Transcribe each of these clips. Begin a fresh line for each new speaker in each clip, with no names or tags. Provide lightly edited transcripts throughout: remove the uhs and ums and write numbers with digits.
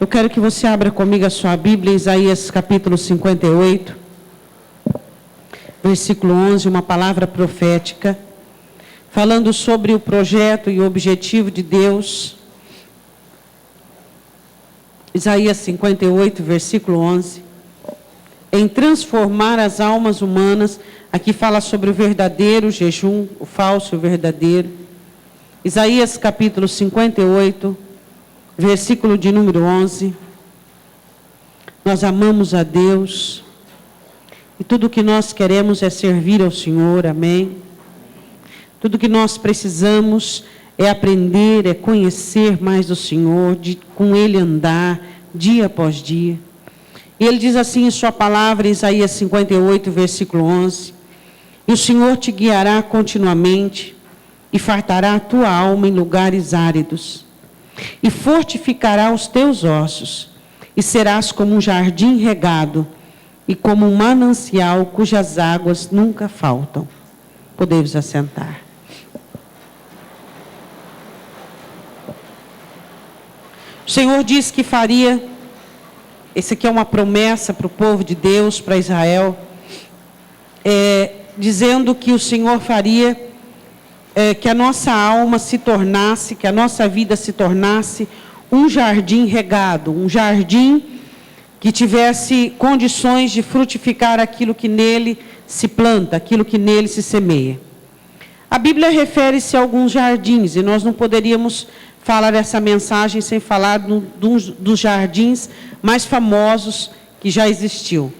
Eu quero que você abra comigo a sua Bíblia, Isaías capítulo 58, versículo 11, uma palavra profética, falando sobre o projeto e o objetivo de Deus. Isaías 58, versículo 11. Em transformar as almas humanas, aqui fala sobre o verdadeiro jejum, o falso e o verdadeiro. Isaías capítulo 58, versículo de número 11. Nós amamos a Deus e tudo que nós queremos é servir ao Senhor, amém? Tudo que nós precisamos é aprender, é conhecer mais do Senhor, de com Ele andar dia após dia. E Ele diz assim em sua palavra, Isaías 58, versículo 11: E o Senhor te guiará continuamente e fartará a tua alma em lugares áridos, e fortificará os teus ossos, e serás como um jardim regado, e como um manancial cujas águas nunca faltam. Podemos assentar. O Senhor disse que faria, esse aqui é uma promessa para o povo de Deus, para Israel, dizendo que o Senhor faria que a nossa alma se tornasse, que a nossa vida se tornasse um jardim regado, um jardim que tivesse condições de frutificar aquilo que nele se planta, aquilo que nele se semeia. A Bíblia refere-se a alguns jardins, e nós não poderíamos falar essa mensagem sem falar dos jardins mais famosos que já existiu.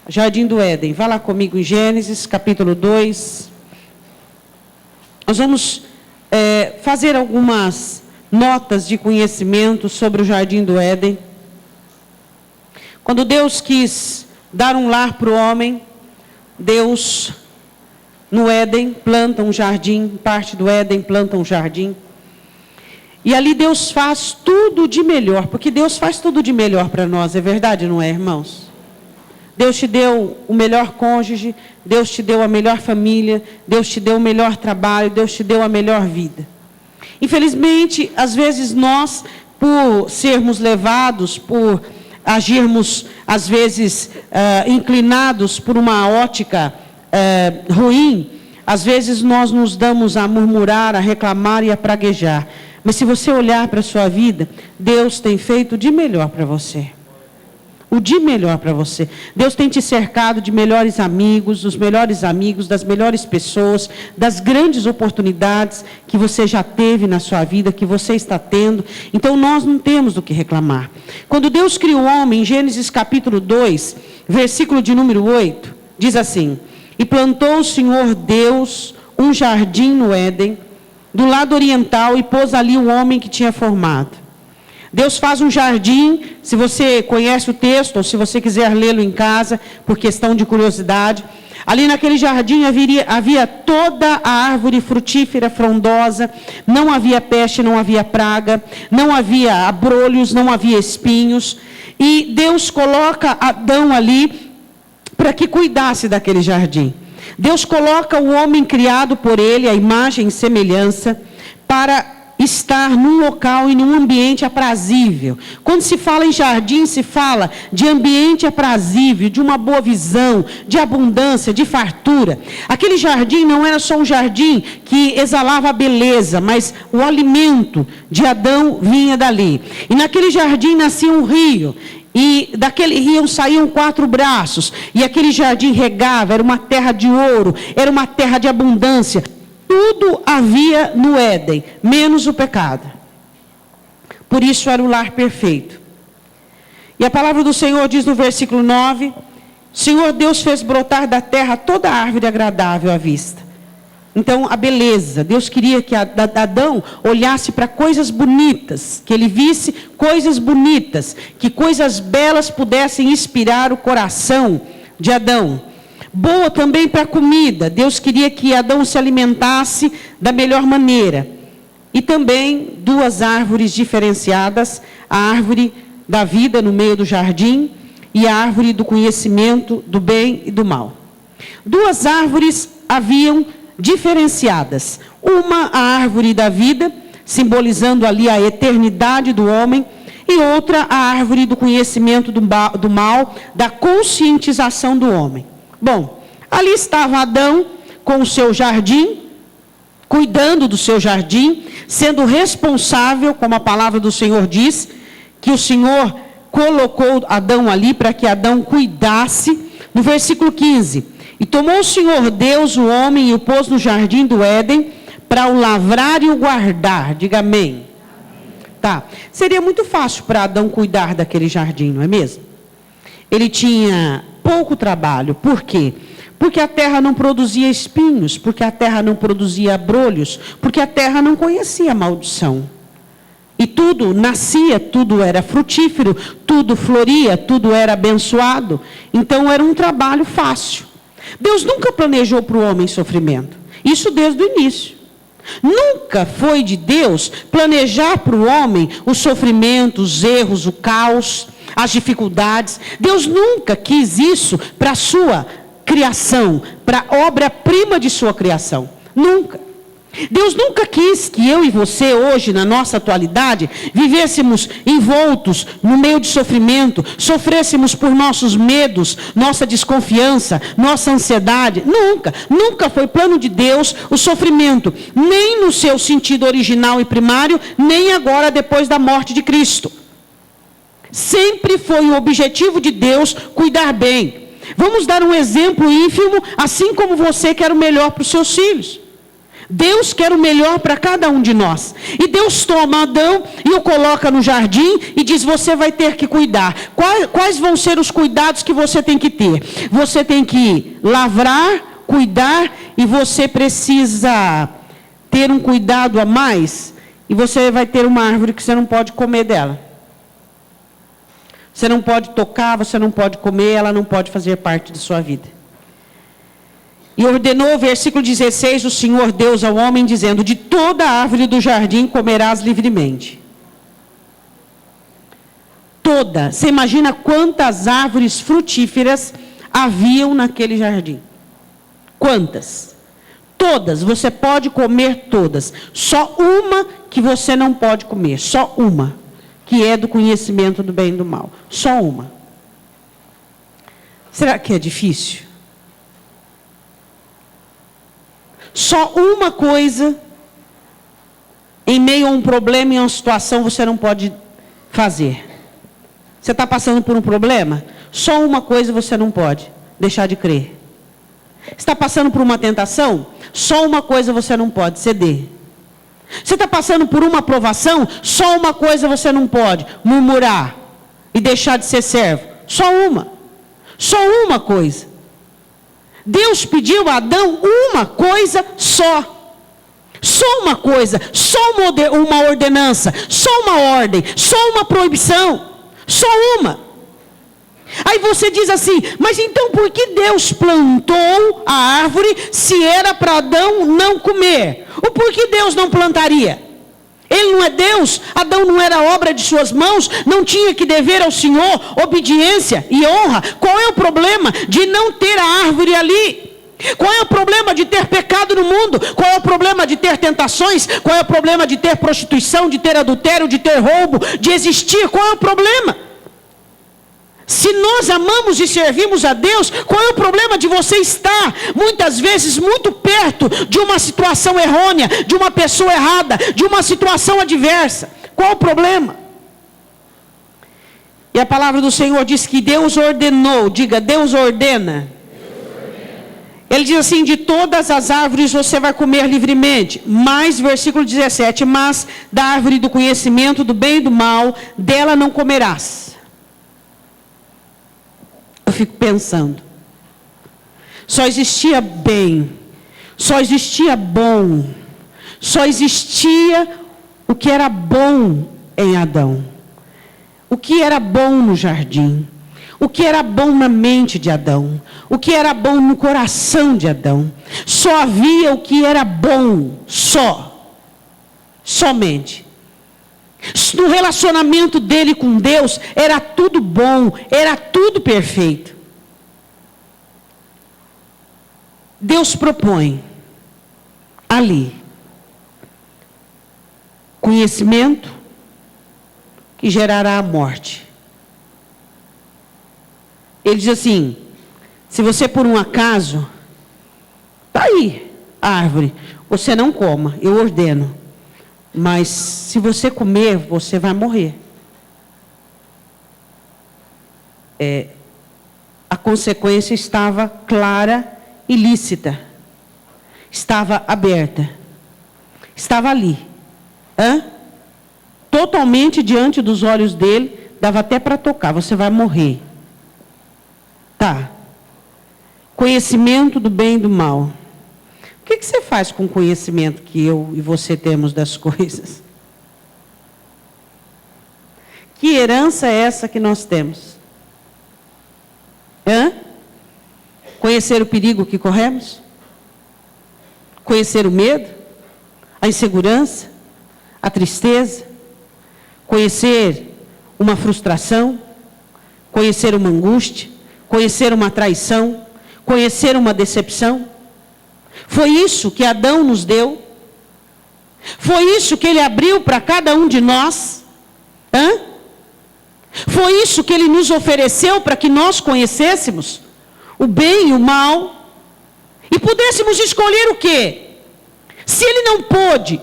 Jardim do Éden. Vá lá comigo em Gênesis, capítulo 2. Nós vamos fazer algumas notas de conhecimento sobre o Jardim do Éden. Quando Deus quis dar um lar para o homem, Deus, no Éden, planta um jardim, parte do Éden planta um jardim. E ali Deus faz tudo de melhor, porque Deus faz tudo de melhor para nós, é verdade, não é, irmãos? Deus te deu o melhor cônjuge, Deus te deu a melhor família, Deus te deu o melhor trabalho, Deus te deu a melhor vida. Infelizmente, às vezes nós, por sermos levados, por agirmos, às vezes, inclinados por uma ótica ruim, às vezes nós nos damos a murmurar, a reclamar e a praguejar. Mas se você olhar para a sua vida, Deus tem feito de melhor para você. O de melhor para você. Deus tem te cercado de melhores amigos, dos melhores amigos, das melhores pessoas, das grandes oportunidades que você já teve na sua vida, que você está tendo. Então nós não temos do que reclamar. Quando Deus criou o homem, em Gênesis capítulo 2, versículo de número 8, diz assim: E plantou o Senhor Deus um jardim no Éden, do lado oriental, e pôs ali o homem que tinha formado. Deus faz um jardim, se você conhece o texto, ou se você quiser lê-lo em casa, por questão de curiosidade. Ali naquele jardim havia toda a árvore frutífera, frondosa, não havia peste, não havia praga, não havia abrolhos, não havia espinhos. E Deus coloca Adão ali para que cuidasse daquele jardim. Deus coloca o homem criado por ele, a imagem e semelhança, para estar num local e num ambiente aprazível. Quando se fala em jardim, se fala de ambiente aprazível, de uma boa visão, de abundância, de fartura. Aquele jardim não era só um jardim que exalava a beleza, mas o alimento de Adão vinha dali. E naquele jardim nascia um rio. E daquele rio saíam 4 braços. E aquele jardim regava, era uma terra de ouro, era uma terra de abundância. Tudo havia no Éden, menos o pecado. Por isso era o lar perfeito. E a palavra do Senhor diz no versículo 9: Senhor Deus fez brotar da terra toda árvore agradável à vista. Então, a beleza. Deus queria que Adão olhasse para coisas bonitas, que ele visse coisas bonitas, que coisas belas pudessem inspirar o coração de Adão. Boa também para a comida. Deus queria que Adão se alimentasse da melhor maneira. E também 2 árvores diferenciadas, a árvore da vida no meio do jardim e a árvore do conhecimento do bem e do mal. 2 árvores haviam diferenciadas. Uma, a árvore da vida, simbolizando ali a eternidade do homem, e outra a árvore do conhecimento do mal, da conscientização do homem. Bom, ali estava Adão com o seu jardim, cuidando do seu jardim, sendo responsável, como a palavra do Senhor diz, que o Senhor colocou Adão ali para que Adão cuidasse. No versículo 15, e tomou o Senhor Deus o homem e o pôs no jardim do Éden para o lavrar e o guardar. Diga amém. Tá. Seria muito fácil para Adão cuidar daquele jardim, não é mesmo? Ele tinha pouco trabalho. Por quê? Porque a terra não produzia espinhos, porque a terra não produzia abrolhos, porque a terra não conhecia maldição. E tudo nascia, tudo era frutífero, tudo floria, tudo era abençoado. Então era um trabalho fácil. Deus nunca planejou para o homem sofrimento. Isso desde o início. Nunca foi de Deus planejar para o homem o sofrimento, os erros, o caos, as dificuldades. Deus nunca quis isso para a sua criação, para a obra-prima de sua criação. Nunca. Deus nunca quis que eu e você hoje, na nossa atualidade, vivêssemos envoltos no meio de sofrimento, sofrêssemos por nossos medos, nossa desconfiança, nossa ansiedade. Nunca, nunca foi plano de Deus o sofrimento, nem no seu sentido original e primário, nem agora depois da morte de Cristo. Sempre foi o objetivo de Deus cuidar bem. Vamos dar um exemplo ínfimo, assim como você quer o melhor para os seus filhos. Deus quer o melhor para cada um de nós. E Deus toma Adão e o coloca no jardim e diz: você vai ter que cuidar. Quais vão ser os cuidados que você tem que ter? Você tem que lavrar, cuidar, e você precisa ter um cuidado a mais. E você vai ter uma árvore que você não pode comer dela. Você não pode tocar, você não pode comer, ela não pode fazer parte da sua vida. E ordenou, versículo 16, o Senhor Deus ao homem, dizendo: de toda árvore do jardim comerás livremente. Toda. Você imagina quantas árvores frutíferas haviam naquele jardim? Quantas? Todas. Você pode comer todas. Só uma que você não pode comer. Só uma. Que é do conhecimento do bem e do mal. Só uma. Será que é difícil? Só uma coisa, em meio a um problema, em uma situação, você não pode fazer. Você está passando por um problema? Só uma coisa você não pode: deixar de crer. Está passando por uma tentação? Só uma coisa você não pode: ceder. Você está passando por uma aprovação? Só uma coisa você não pode: murmurar e deixar de ser servo. Só uma. Só uma coisa. Deus pediu a Adão uma coisa só. Só uma coisa. Só uma ordenança. Só uma ordem. Só uma proibição. Só uma. Aí você diz assim: mas então por que Deus plantou a árvore se era para Adão não comer? Ou por que Deus não plantaria? Ele não é Deus? Adão não era obra de suas mãos? Não tinha que dever ao Senhor obediência e honra? Qual é o problema de não ter a árvore ali? Qual é o problema de ter pecado no mundo? Qual é o problema de ter tentações? Qual é o problema de ter prostituição, de ter adultério, de ter roubo, de existir? Qual é o problema? Se nós amamos e servimos a Deus, qual é o problema de você estar, muitas vezes, muito perto de uma situação errônea, de uma pessoa errada, de uma situação adversa? Qual o problema? E a palavra do Senhor diz que Deus ordenou. Diga: Deus ordena. Ele diz assim: de todas as árvores você vai comer livremente. Mas, versículo 17, mas da árvore do conhecimento do bem e do mal, dela não comerás. Eu fico pensando, só existia bem, só existia bom, só existia o que era bom em Adão, o que era bom no jardim, o que era bom na mente de Adão, o que era bom no coração de Adão. Só havia o que era bom, somente. No relacionamento dele com Deus, era tudo bom, era tudo perfeito. Deus propõe ali conhecimento, e gerará a morte. Ele diz assim: se você por um acaso, está aí a árvore, você não coma, eu ordeno. Mas se você comer, você vai morrer. A consequência estava clara e lícita. Estava aberta. Estava ali. Totalmente diante dos olhos dele, dava até para tocar, você vai morrer. Tá. Conhecimento do bem e do mal. O que você faz com o conhecimento que eu e você temos das coisas? Que herança é essa que nós temos? Conhecer o perigo que corremos? Conhecer o medo? A insegurança? A tristeza? Conhecer uma frustração? Conhecer uma angústia? Conhecer uma traição? Conhecer uma decepção? Foi isso que Adão nos deu? Foi isso que ele abriu para cada um de nós? Foi isso que ele nos ofereceu para que nós conhecêssemos o bem e o mal e pudéssemos escolher o quê? Se ele não pôde,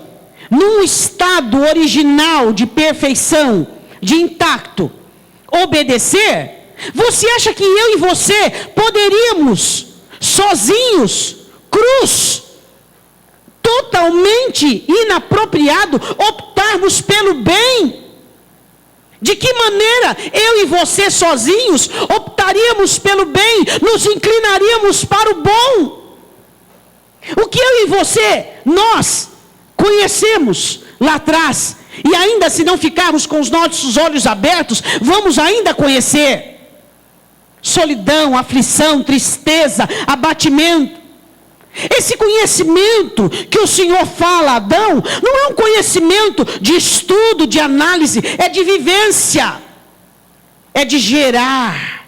num estado original de perfeição, de intacto, obedecer, você acha que eu e você poderíamos, sozinhos, cruz, totalmente inapropriado, optarmos pelo bem? De que maneira eu e você sozinhos optaríamos pelo bem, nos inclinaríamos para o bom? O que eu e você, nós, conhecemos lá atrás, e ainda se não ficarmos com os nossos olhos abertos, vamos ainda conhecer solidão, aflição, tristeza, abatimento. Esse conhecimento que o Senhor fala a Adão, não é um conhecimento de estudo, de análise, é de vivência, é de gerar.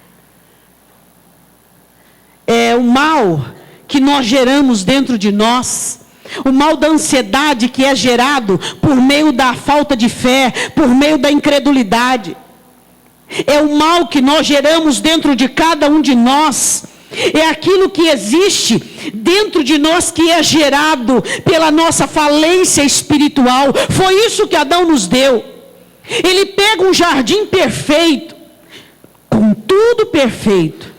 É o mal que nós geramos dentro de nós, o mal da ansiedade que é gerado por meio da falta de fé, por meio da incredulidade. É o mal que nós geramos dentro de cada um de nós. É aquilo que existe dentro de nós que é gerado pela nossa falência espiritual. Foi isso que Adão nos deu. Ele pega um jardim perfeito, com tudo perfeito,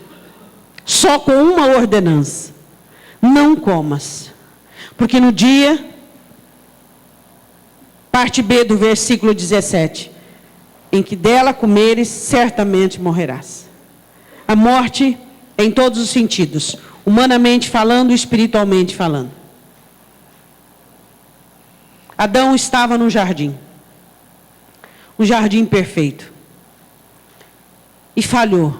só com uma ordenança: não comas. Porque no dia, parte B do versículo 17, em que dela comeres, certamente morrerás. A morte em todos os sentidos, humanamente falando e espiritualmente falando. Adão estava no jardim, um jardim perfeito, e falhou.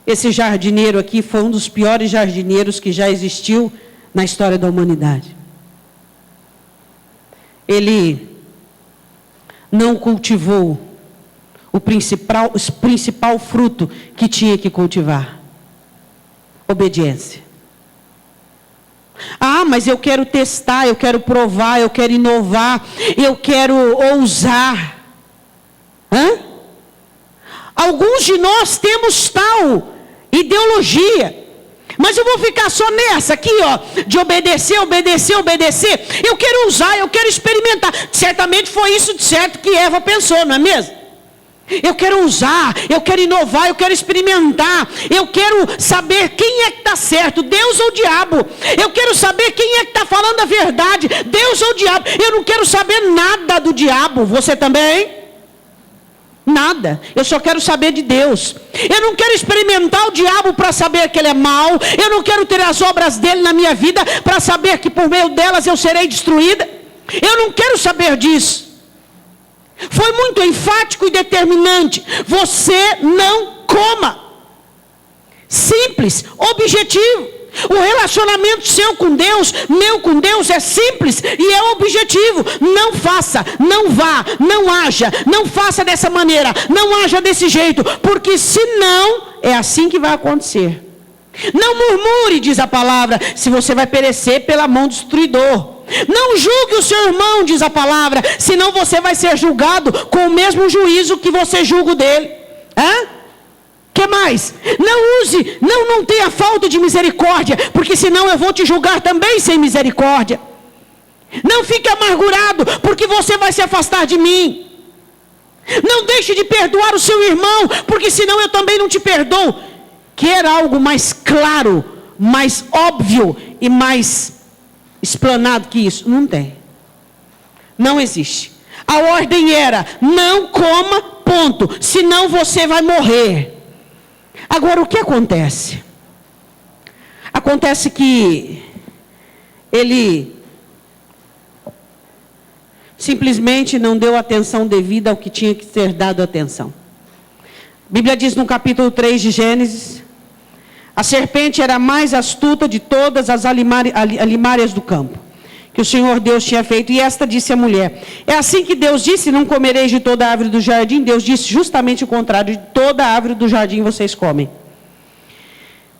Esse jardineiro aqui foi um dos piores jardineiros que já existiu na história da humanidade. Ele não cultivou o principal fruto que tinha que cultivar: obediência. Mas eu quero testar, eu quero provar, eu quero inovar, eu quero ousar. Alguns de nós temos tal ideologia, mas eu vou ficar só nessa aqui, de obedecer. Eu quero usar, eu quero experimentar. Certamente foi isso de certo que Eva pensou, não é mesmo? Eu quero usar, eu quero inovar, eu quero experimentar. Eu quero saber quem é que está certo, Deus ou o diabo. Eu quero saber quem é que está falando a verdade, Deus ou o diabo. Eu não quero saber nada do diabo. Você também? Nada. Eu só quero saber de Deus. Eu não quero experimentar o diabo para saber que ele é mau. Eu não quero ter as obras dele na minha vida para saber que por meio delas eu serei destruída. Eu não quero saber disso. Foi muito enfático e determinante: você não coma. Simples, objetivo. O relacionamento seu com Deus, meu com Deus, é simples e é objetivo. Não faça, não vá, não haja, não faça dessa maneira, não haja desse jeito, porque senão é assim que vai acontecer. Não murmure, diz a palavra, se você vai perecer pela mão do destruidor. Não julgue o seu irmão, diz a palavra, senão você vai ser julgado com o mesmo juízo que você julga o dele. Que mais? Não tenha falta de misericórdia, porque senão eu vou te julgar também sem misericórdia. Não fique amargurado, porque você vai se afastar de mim. Não deixe de perdoar o seu irmão, porque senão eu também não te perdoo. Quer algo mais claro, mais óbvio e mais explanado que isso? Não tem. Não existe. A ordem era: não coma, ponto. Senão você vai morrer. Agora, o que acontece? Acontece que ele simplesmente não deu atenção devida ao que tinha que ser dado atenção. A Bíblia diz no capítulo 3 de Gênesis: a serpente era a mais astuta de todas as alimárias do campo, que o Senhor Deus tinha feito. E esta disse à mulher: é assim que Deus disse, não comereis de toda a árvore do jardim? Deus disse justamente o contrário: de toda a árvore do jardim vocês comem.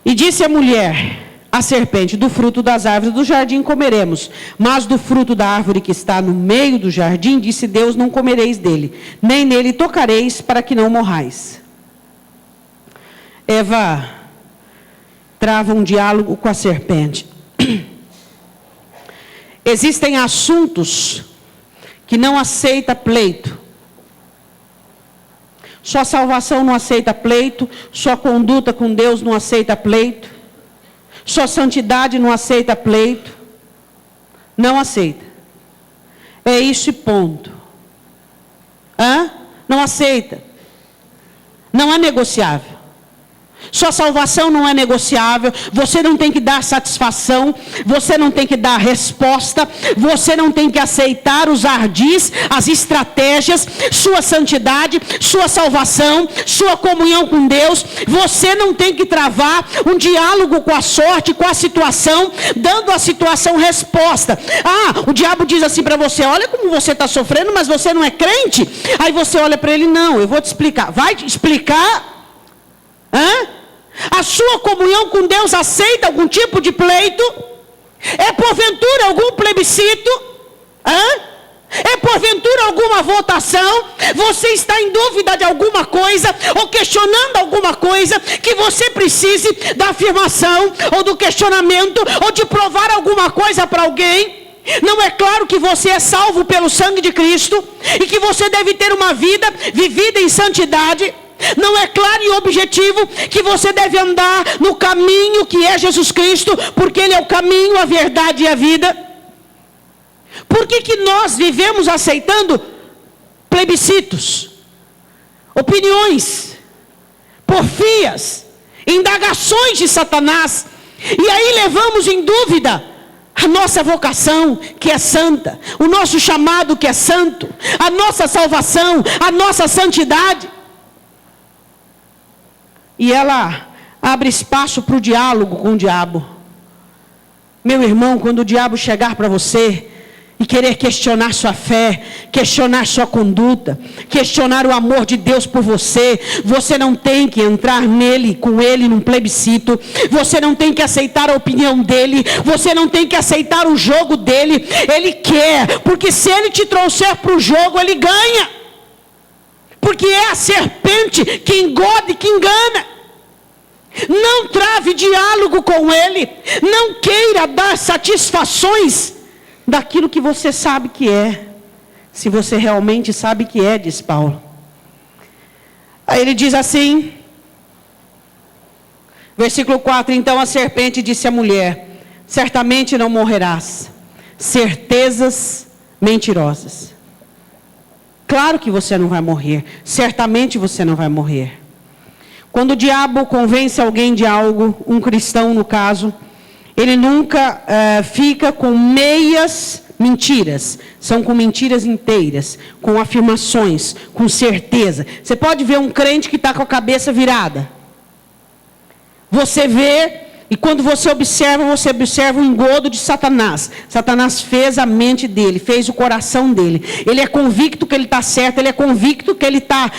E disse a mulher, a serpente: do fruto das árvores do jardim comeremos, mas do fruto da árvore que está no meio do jardim, disse Deus, não comereis dele, nem nele tocareis, para que não morrais. Eva trava um diálogo com a serpente. Existem assuntos que não aceita pleito. Sua salvação não aceita pleito, sua conduta com Deus não aceita pleito, sua santidade não aceita pleito. Não aceita. É isso e ponto. Não aceita. Não é negociável. Sua salvação não é negociável. Você não tem que dar satisfação. Você não tem que dar resposta. Você não tem que aceitar os ardis, as estratégias. Sua santidade, sua salvação, sua comunhão com Deus. Você não tem que travar um diálogo com a sorte, com a situação, dando à situação resposta. O diabo diz assim para você: olha como você está sofrendo, mas você não é crente. Aí você olha para ele: não, eu vou te explicar. Vai te explicar? A sua comunhão com Deus aceita algum tipo de pleito? É porventura algum plebiscito? É porventura alguma votação? Você está em dúvida de alguma coisa, ou questionando alguma coisa, que você precise da afirmação, ou do questionamento, ou de provar alguma coisa para alguém? Não é claro que você é salvo pelo sangue de Cristo, e que você deve ter uma vida vivida em santidade? Não é claro e objetivo que você deve andar no caminho que é Jesus Cristo, porque Ele é o caminho, a verdade e a vida? Por que nós vivemos aceitando plebiscitos, opiniões, porfias, indagações de Satanás, e aí levamos em dúvida a nossa vocação, que é santa, o nosso chamado, que é santo, a nossa salvação, a nossa santidade? E ela abre espaço para o diálogo com o diabo. Meu irmão, quando o diabo chegar para você e querer questionar sua fé, questionar sua conduta, questionar o amor de Deus por você, você não tem que entrar com ele num plebiscito. Você não tem que aceitar a opinião dele. Você não tem que aceitar o jogo dele. Ele quer, porque se ele te trouxer para o jogo, ele ganha. Porque é a serpente que engode, que engana. Não trave diálogo com ele. Não queira dar satisfações daquilo que você sabe que é. Se você realmente sabe que é, diz Paulo. Aí ele diz assim, versículo 4: então a serpente disse à mulher: certamente não morrerás. Certezas mentirosas. Claro que você não vai morrer. Certamente você não vai morrer. Quando o diabo convence alguém de algo, um cristão no caso, ele nunca fica com meias mentiras. São com mentiras inteiras, com afirmações, com certeza. Você pode ver um crente que está com a cabeça virada. Você vê E quando você observa o engodo de Satanás. Satanás fez a mente dele, fez o coração dele. Ele é convicto que ele está certo, ele é convicto que ele está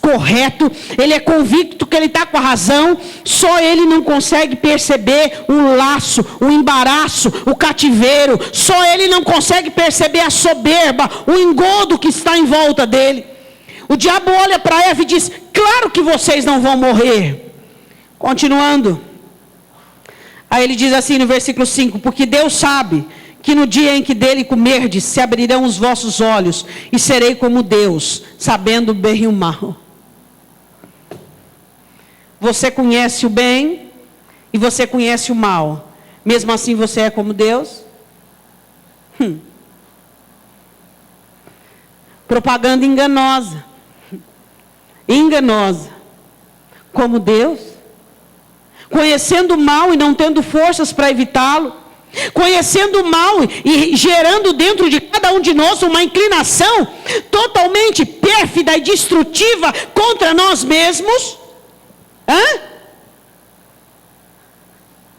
correto, ele é convicto que ele está com a razão. Só ele não consegue perceber o laço, o embaraço, o cativeiro. Só ele não consegue perceber a soberba, o engodo que está em volta dele. O diabo olha para Eva e diz: claro que vocês não vão morrer. Continuando. Aí ele diz assim no versículo 5: porque Deus sabe que no dia em que dele comerdes, se abrirão os vossos olhos, e serei como Deus, sabendo o bem e o mal. Você conhece o bem e você conhece o mal. Mesmo assim você é como Deus? Propaganda enganosa. Enganosa. Como Deus? Conhecendo o mal e não tendo forças para evitá-lo, conhecendo o mal e gerando dentro de cada um de nós uma inclinação totalmente pérfida e destrutiva contra nós mesmos.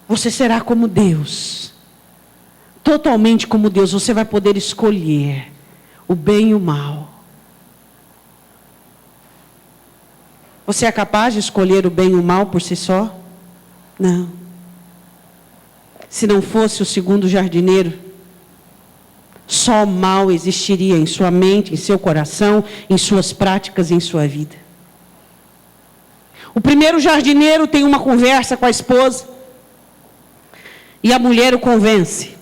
Você será como Deus, totalmente como Deus. Você vai poder escolher o bem e o mal. Você é capaz de escolher o bem e o mal por si só? Não. Se não fosse o segundo jardineiro, só o mal existiria em sua mente, em seu coração, em suas práticas e em sua vida. O primeiro jardineiro tem uma conversa com a esposa, e a mulher o convence,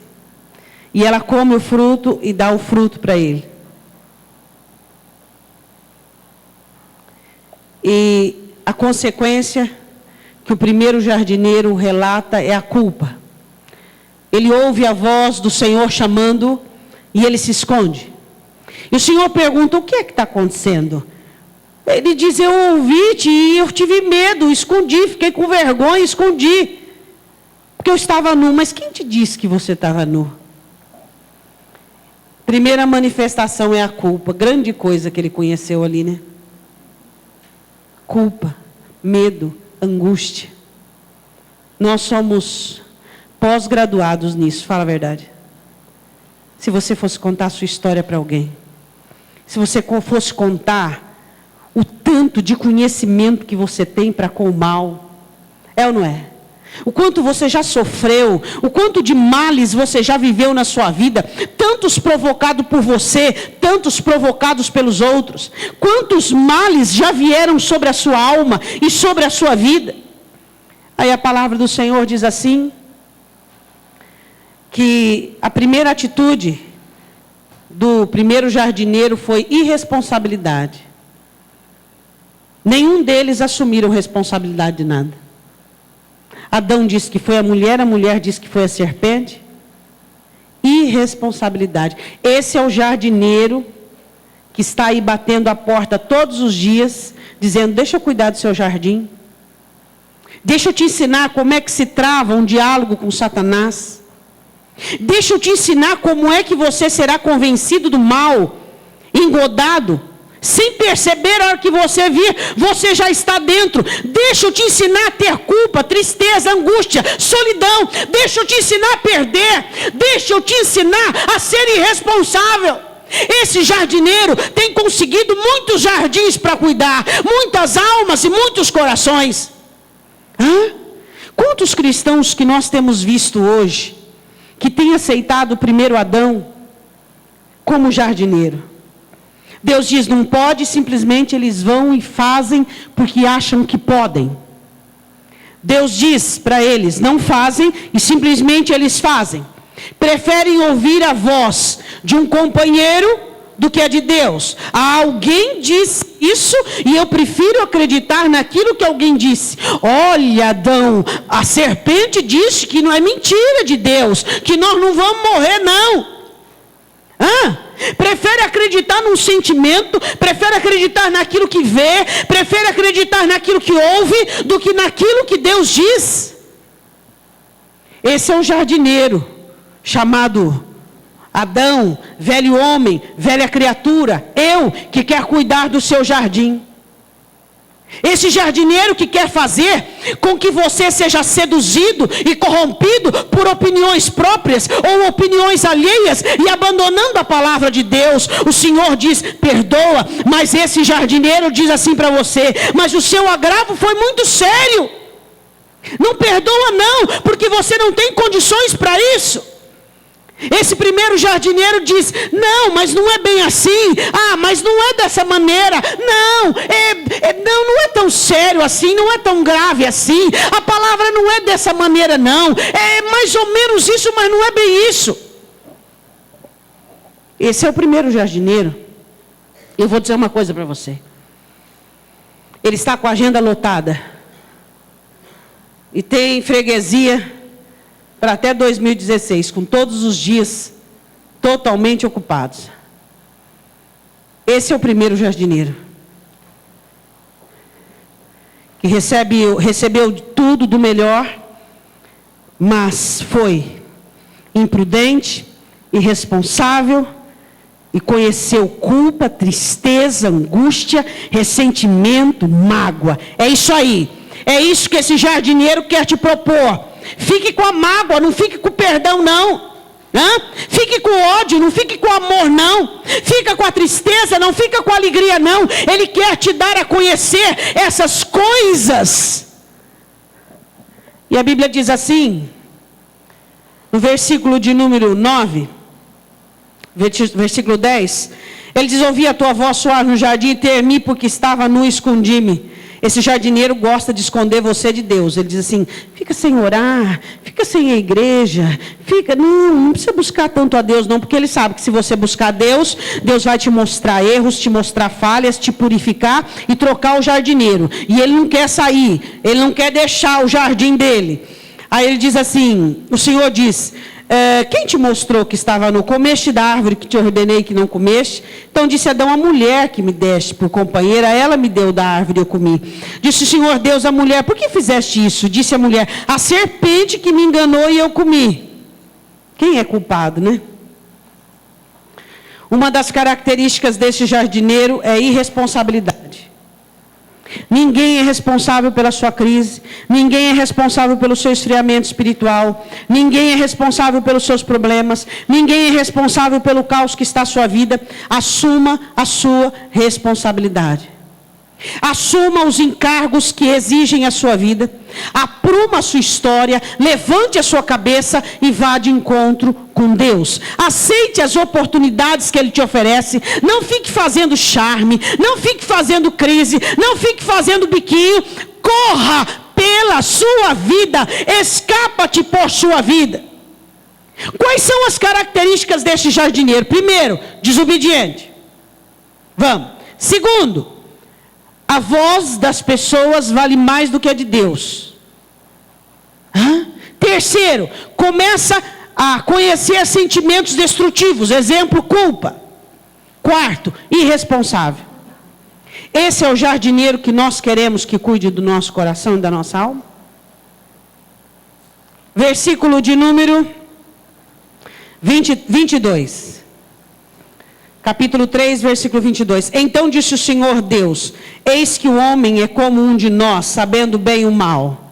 e ela come o fruto e dá o fruto para ele. E a consequência que o primeiro jardineiro relata é a culpa. Ele ouve a voz do Senhor chamando e ele se esconde. E o Senhor pergunta: o que é que está acontecendo? Ele diz: eu ouvi-te e eu tive medo, escondi, fiquei com vergonha, escondi. Porque eu estava nu. Mas quem te disse que você estava nu? Primeira manifestação é a culpa. Grande coisa que ele conheceu ali, né? Culpa, medo, angústia. Nós somos pós-graduados nisso, fala a verdade. Se você fosse contar a sua história para alguém, se você fosse contar o tanto de conhecimento que você tem para com o mal, é ou não é? O quanto você já sofreu, o quanto de males você já viveu na sua vida, tantos provocados por você, tantos provocados pelos outros, quantos males já vieram sobre a sua alma e sobre a sua vida. Aí a palavra do Senhor diz assim, que a primeira atitude do primeiro jardineiro foi irresponsabilidade. Nenhum deles assumiram responsabilidade de nada. Adão disse que foi a mulher disse que foi a serpente. Irresponsabilidade. Esse é o jardineiro que está aí batendo a porta todos os dias, dizendo: deixa eu cuidar do seu jardim. Deixa eu te ensinar como é que se trava um diálogo com Satanás. Deixa eu te ensinar como é que você será convencido do mal, engodado, sem perceber. A hora que você vir, você já está dentro. Deixa eu te ensinar a ter culpa, tristeza, angústia, solidão. Deixa eu te ensinar a perder. Deixa eu te ensinar a ser irresponsável. Esse jardineiro tem conseguido muitos jardins para cuidar, muitas almas e muitos corações. Quantos cristãos que nós temos visto hoje, que têm aceitado o primeiro Adão como jardineiro? Deus diz: não pode, simplesmente eles vão e fazem porque acham que podem. Deus diz para eles: não fazem, e simplesmente eles fazem. Preferem ouvir a voz de um companheiro do que a de Deus. Alguém disse isso e eu prefiro acreditar naquilo que alguém disse. Olha, Adão, a serpente disse que não é mentira de Deus, que nós não vamos morrer não. Prefere acreditar num sentimento, prefere acreditar naquilo que vê, prefere acreditar naquilo que ouve, do que naquilo que Deus diz. Esse é o jardineiro, chamado Adão, velho homem, velha criatura, eu que quero cuidar do seu jardim. Esse jardineiro que quer fazer com que você seja seduzido e corrompido por opiniões próprias ou opiniões alheias e abandonando a palavra de Deus. O Senhor diz, perdoa, mas esse jardineiro diz assim para você, mas o seu agravo foi muito sério. Não perdoa não, porque você não tem condições para isso. Esse primeiro jardineiro diz, não, mas não é bem assim, mas não é dessa maneira, não é tão sério assim, não é tão grave assim, a palavra não é dessa maneira não, é mais ou menos isso, mas não é bem isso. Esse é o primeiro jardineiro. Eu vou dizer uma coisa para você, ele está com a agenda lotada, e tem freguesia, para até 2016, com todos os dias totalmente ocupados. Esse é o primeiro jardineiro. Que recebeu tudo do melhor, mas foi imprudente, irresponsável, e conheceu culpa, tristeza, angústia, ressentimento, mágoa. É isso aí. É isso que esse jardineiro quer te propor. Fique com a mágoa, não fique com o perdão não. Fique com o ódio, não fique com o amor não. Fica com a tristeza, não fica com a alegria não. Ele quer te dar a conhecer essas coisas. E a Bíblia diz assim, no versículo de número 9, versículo 10, ele diz, ouvi a tua voz soar no jardim e temi porque estava nu e escondi-me. Esse jardineiro gosta de esconder você de Deus. Ele diz assim, fica sem orar, fica sem a igreja, não precisa buscar tanto a Deus não, porque ele sabe que se você buscar Deus, Deus vai te mostrar erros, te mostrar falhas, te purificar e trocar o jardineiro. E ele não quer sair, ele não quer deixar o jardim dele. Aí ele diz assim, o Senhor diz, quem te mostrou que estava nu? Comeste da árvore que te ordenei que não comeste? Então disse Adão, a mulher que me deste por companheira, ela me deu da árvore e eu comi. Disse o Senhor Deus à mulher, por que fizeste isso? Disse a mulher, a serpente que me enganou e eu comi. Quem é culpado, né? Uma das características desse jardineiro é irresponsabilidade. Ninguém é responsável pela sua crise, ninguém é responsável pelo seu esfriamento espiritual, ninguém é responsável pelos seus problemas, ninguém é responsável pelo caos que está a sua vida. Assuma a sua responsabilidade. Assuma os encargos que exigem a sua vida, apruma a sua história, levante a sua cabeça e vá de encontro com Deus. Aceite as oportunidades que Ele te oferece, não fique fazendo charme, não fique fazendo crise, não fique fazendo biquinho, corra pela sua vida, escapa-te por sua vida. Quais são as características deste jardineiro? Primeiro, desobediente. Vamos. Segundo, a voz das pessoas vale mais do que a de Deus. Terceiro, começa a conhecer sentimentos destrutivos. Exemplo, culpa. Quarto, irresponsável. Esse é o jardineiro que nós queremos que cuide do nosso coração e da nossa alma? Versículo de número 22. Capítulo 3, versículo 22. Então disse o Senhor Deus, eis que o homem é como um de nós, sabendo bem o mal.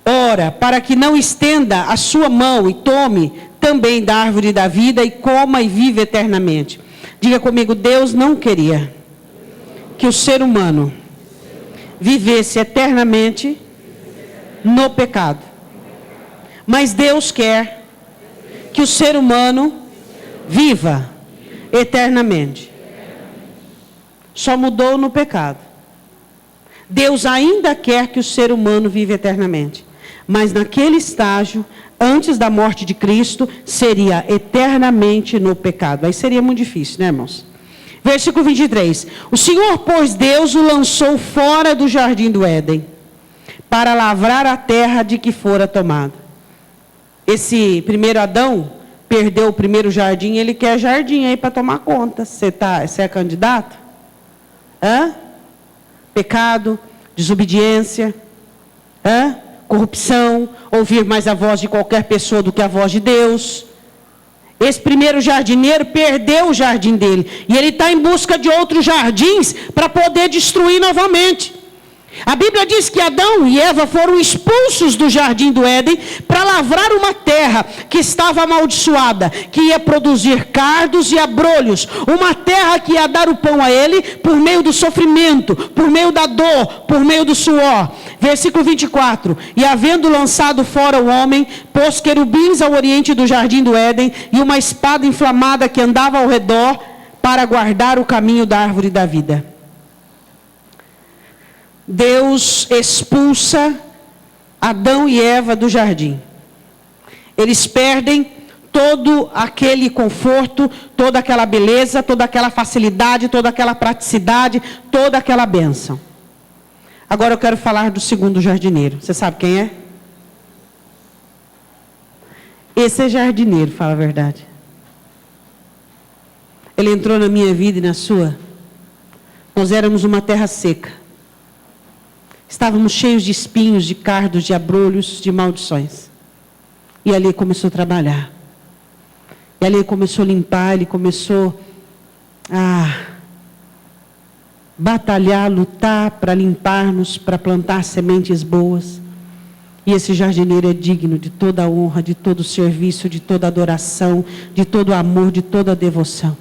Ora, para que não estenda a sua mão e tome também da árvore da vida e coma e viva eternamente. Diga comigo, Deus não queria que o ser humano vivesse eternamente no pecado. Mas Deus quer que o ser humano viva eternamente. Só mudou no pecado. Deus ainda quer que o ser humano viva eternamente. Mas naquele estágio, antes da morte de Cristo, seria eternamente no pecado. Aí seria muito difícil, né, irmãos? Versículo 23. O Senhor, pois Deus, o lançou fora do jardim do Éden, para lavrar a terra de que fora tomado. Esse primeiro Adão perdeu o primeiro jardim, ele quer jardim aí para tomar conta. Você é candidato? Pecado, desobediência, corrupção, ouvir mais a voz de qualquer pessoa do que a voz de Deus. Esse primeiro jardineiro perdeu o jardim dele. E ele está em busca de outros jardins para poder destruir novamente. A Bíblia diz que Adão e Eva foram expulsos do jardim do Éden para lavrar uma terra que estava amaldiçoada, que ia produzir cardos e abrolhos, uma terra que ia dar o pão a ele por meio do sofrimento, por meio da dor, por meio do suor. Versículo 24: e havendo lançado fora o homem, pôs querubins ao oriente do jardim do Éden e uma espada inflamada que andava ao redor para guardar o caminho da árvore da vida. Deus expulsa Adão e Eva do jardim. Eles perdem todo aquele conforto, toda aquela beleza, toda aquela facilidade, toda aquela praticidade, toda aquela bênção. Agora eu quero falar do segundo jardineiro. Você sabe quem é? Esse é jardineiro, fala a verdade. Ele entrou na minha vida e na sua. Nós éramos uma terra seca. Estávamos cheios de espinhos, de cardos, de abrolhos, de maldições. E ali começou a trabalhar. E ali começou a limpar, ele começou a batalhar, lutar para limpar-nos, para plantar sementes boas. E esse jardineiro é digno de toda a honra, de todo o serviço, de toda a adoração, de todo o amor, de toda a devoção.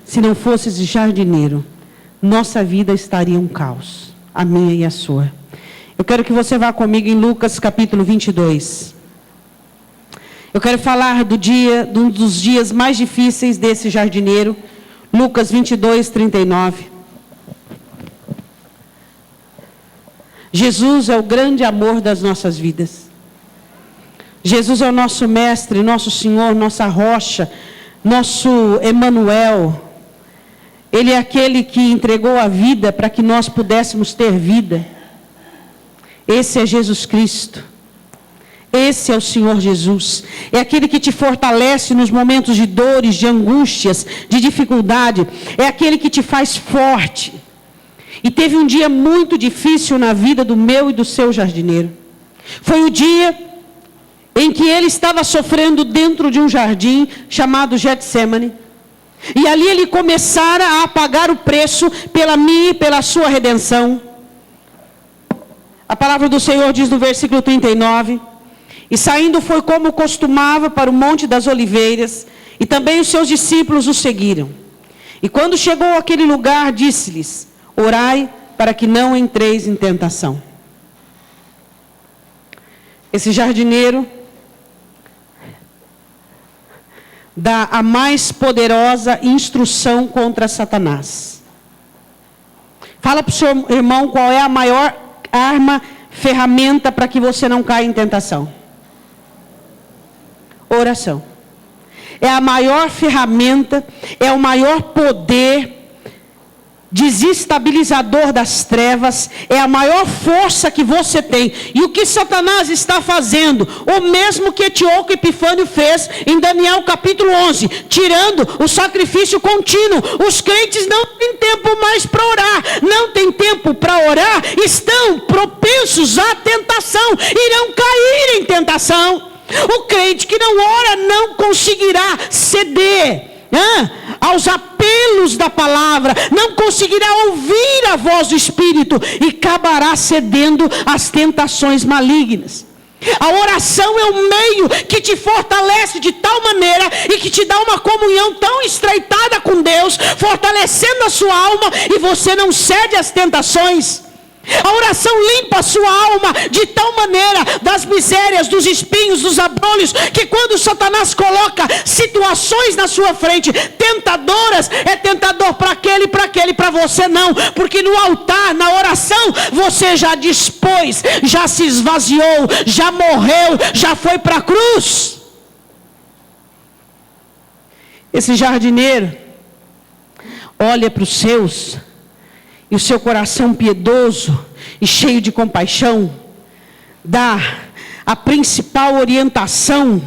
Se não fosse esse jardineiro, nossa vida estaria um caos. A minha e a sua. Eu quero que você vá comigo em Lucas capítulo 22. Eu quero falar de um dos dias mais difíceis desse jardineiro. Lucas 22, 39. Jesus é o grande amor das nossas vidas. Jesus é o nosso mestre, nosso Senhor, nossa rocha, nosso Emanuel. Ele é aquele que entregou a vida para que nós pudéssemos ter vida. Esse é Jesus Cristo. Esse é o Senhor Jesus. É aquele que te fortalece nos momentos de dores, de angústias, de dificuldade. É aquele que te faz forte. E teve um dia muito difícil na vida do meu e do seu jardineiro. Foi o dia em que ele estava sofrendo dentro de um jardim chamado Getsemane. E ali ele começara a pagar o preço pela minha e pela sua redenção. A palavra do Senhor diz no versículo 39: e saindo foi como costumava para o Monte das Oliveiras, e também os seus discípulos o seguiram. E quando chegou àquele lugar, disse-lhes: orai para que não entreis em tentação. Esse jardineiro dá a mais poderosa instrução contra Satanás. Fala para o seu irmão qual é a maior arma, ferramenta para que você não caia em tentação. Oração. É a maior ferramenta, é o maior poder desestabilizador das trevas, é a maior força que você tem. E o que Satanás está fazendo? O mesmo que Etíoco Epifânio fez em Daniel capítulo 11, tirando o sacrifício contínuo. Os crentes não têm tempo mais para orar, não têm tempo para orar, estão propensos à tentação, irão cair em tentação. O crente que não ora não conseguirá ceder aos apelos da palavra, não conseguirá ouvir a voz do Espírito e acabará cedendo às tentações malignas. A oração é um meio que te fortalece de tal maneira e que te dá uma comunhão tão estreitada com Deus, fortalecendo a sua alma, e você não cede às tentações. A oração limpa a sua alma de tal maneira das misérias, dos espinhos, dos abrolhos, que quando Satanás coloca situações na sua frente, tentadoras, é tentador para aquele, para você não. Porque no altar, na oração, você já dispôs, já se esvaziou, já morreu, já foi para a cruz. Esse jardineiro olha para os seus, e o seu coração piedoso e cheio de compaixão dá a principal orientação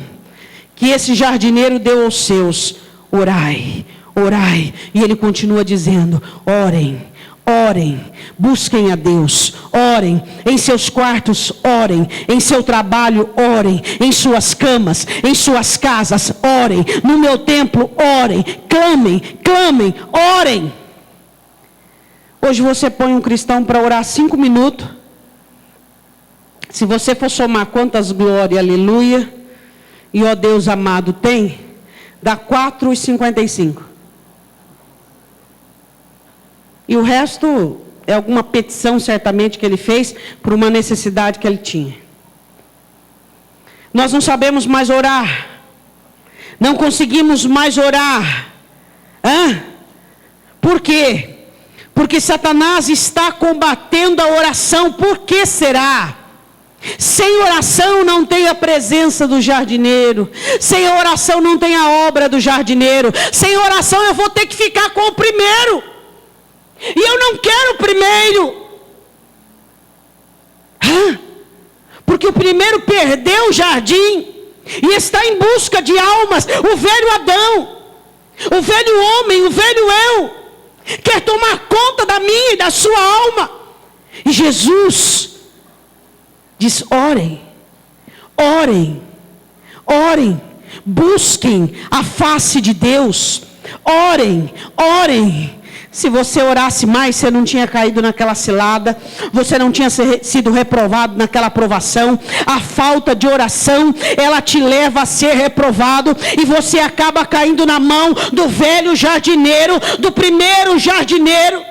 que esse jardineiro deu aos seus: orai, orai. E ele continua dizendo: orem, orem, busquem a Deus, orem, em seus quartos orem, em seu trabalho orem, em suas camas, em suas casas orem, no meu templo orem, clamem, clamem, orem. Hoje você põe um cristão para orar 5 minutos. Se você for somar quantas glória, aleluia, e ó Deus amado tem, dá 4,55. E o resto é alguma petição certamente que ele fez por uma necessidade que ele tinha. Nós não sabemos mais orar. Não conseguimos mais orar. Por quê? Porque Satanás está combatendo a oração. Por que será? Sem oração não tem a presença do jardineiro. Sem oração não tem a obra do jardineiro. Sem oração eu vou ter que ficar com o primeiro. E eu não quero o primeiro. Porque o primeiro perdeu o jardim e está em busca de almas. O velho Adão, o velho homem, o velho eu, quer tomar conta da minha e da sua alma. E Jesus diz: orem, orem, orem, busquem a face de Deus, orem, orem. Se você orasse mais, você não tinha caído naquela cilada, você não tinha sido reprovado naquela aprovação. A falta de oração, ela te leva a ser reprovado, e você acaba caindo na mão do velho jardineiro, do primeiro jardineiro.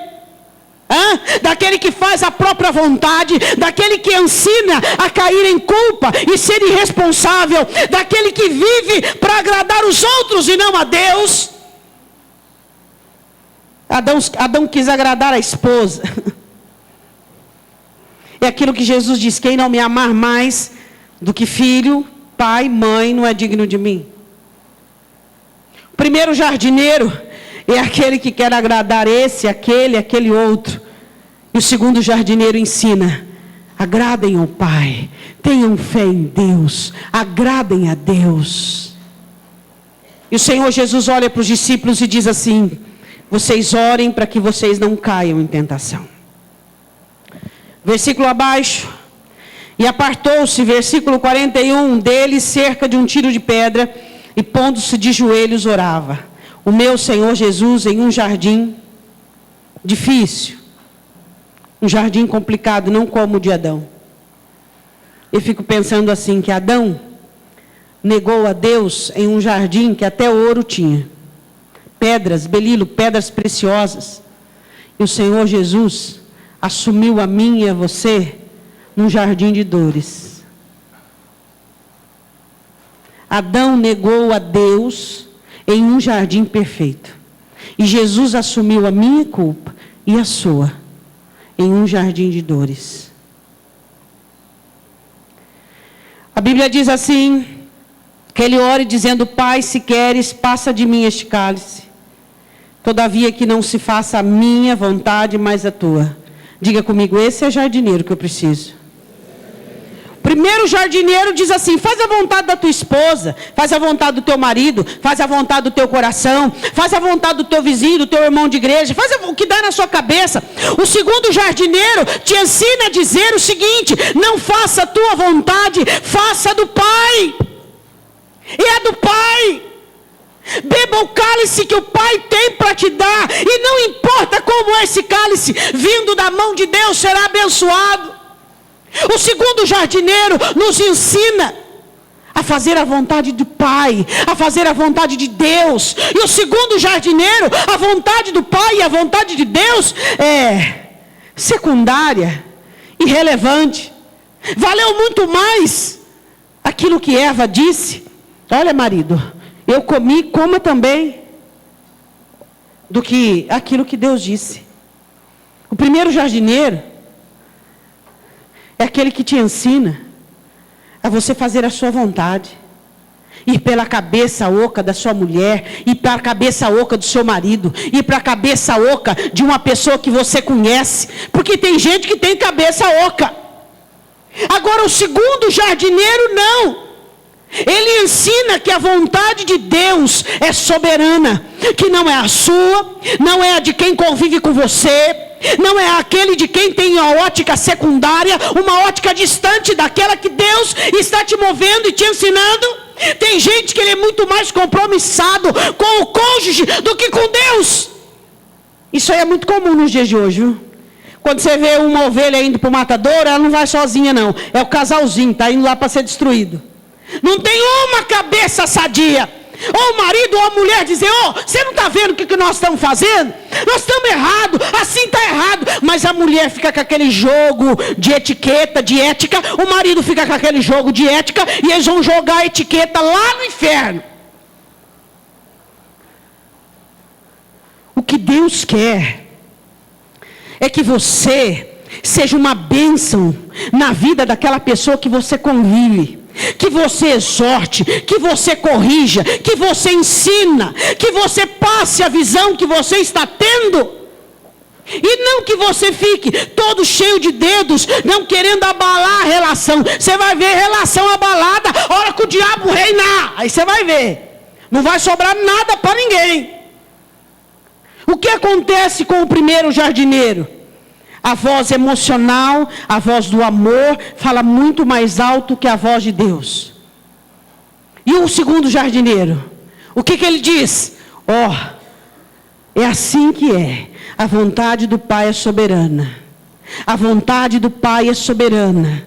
Daquele que faz a própria vontade, daquele que ensina a cair em culpa e ser irresponsável, daquele que vive para agradar os outros e não a Deus. Adão quis agradar a esposa. É aquilo que Jesus diz: quem não me amar mais do que filho, pai, mãe, não é digno de mim. O primeiro jardineiro é aquele que quer agradar esse, aquele outro. E o segundo jardineiro ensina: agradem ao Pai, tenham fé em Deus, agradem a Deus. E o Senhor Jesus olha para os discípulos e diz assim: vocês orem para que vocês não caiam em tentação. Versículo abaixo. E apartou-se, versículo 41, dele cerca de um tiro de pedra, e pondo-se de joelhos orava. O meu Senhor Jesus em um jardim difícil, um jardim complicado, não como o de Adão. Eu fico pensando assim, que Adão negou a Deus em um jardim que até ouro tinha. Pedras, belilo, pedras preciosas. E o Senhor Jesus assumiu a mim e a você num jardim de dores. Adão negou a Deus em um jardim perfeito. E Jesus assumiu a minha culpa e a sua em um jardim de dores. A Bíblia diz assim, que ele ore dizendo: Pai, se queres, passa de mim este cálice. Todavia que não se faça a minha vontade, mas a tua. Diga comigo: esse é jardineiro que eu preciso. Primeiro jardineiro diz assim: faz a vontade da tua esposa, faz a vontade do teu marido, faz a vontade do teu coração, faz a vontade do teu vizinho, do teu irmão de igreja, faz o que dá na sua cabeça. O segundo jardineiro te ensina a dizer o seguinte: não faça a tua vontade, faça a do Pai. E a do Pai. Beba o cálice que o Pai tem para te dar, e não importa como esse cálice, vindo da mão de Deus, será abençoado. O segundo jardineiro nos ensina a fazer a vontade do Pai, a fazer a vontade de Deus. E o segundo jardineiro, a vontade do Pai e a vontade de Deus é secundária, irrelevante. Valeu muito mais aquilo que Eva disse: olha, marido, eu comi, coma também, do que aquilo que Deus disse. O primeiro jardineiro é aquele que te ensina a você fazer a sua vontade, ir pela cabeça oca da sua mulher, ir para a cabeça oca do seu marido, ir para a cabeça oca de uma pessoa que você conhece, porque tem gente que tem cabeça oca. Agora o segundo jardineiro não. Ele ensina que a vontade de Deus é soberana, que não é a sua, não é a de quem convive com você, não é aquele de quem tem a ótica secundária, uma ótica distante daquela que Deus está te movendo e te ensinando. Tem gente que ele é muito mais compromissado com o cônjuge do que com Deus. Isso aí é muito comum nos dias de hoje, viu? Quando você vê uma ovelha indo para o matadouro, ela não vai sozinha, não. É o casalzinho, está indo lá para ser destruído. Não tem uma cabeça sadia. Ou o marido ou a mulher dizer, você não está vendo o que nós estamos fazendo? Nós estamos errados, assim está errado. Mas a mulher fica com aquele jogo de etiqueta, de ética. O marido fica com aquele jogo de ética. E eles vão jogar a etiqueta lá no inferno. O que Deus quer é que você seja uma bênção na vida daquela pessoa que você convive. Que você exorte, que você corrija, que você ensina, que você passe a visão que você está tendo. E não que você fique todo cheio de dedos, não querendo abalar a relação. Você vai ver relação abalada a hora que o diabo reinar. Aí você vai ver. Não vai sobrar nada para ninguém. O que acontece com o primeiro jardineiro? A voz emocional, a voz do amor, fala muito mais alto que a voz de Deus. E o segundo jardineiro? O que ele diz? É assim que é. A vontade do Pai é soberana. A vontade do Pai é soberana.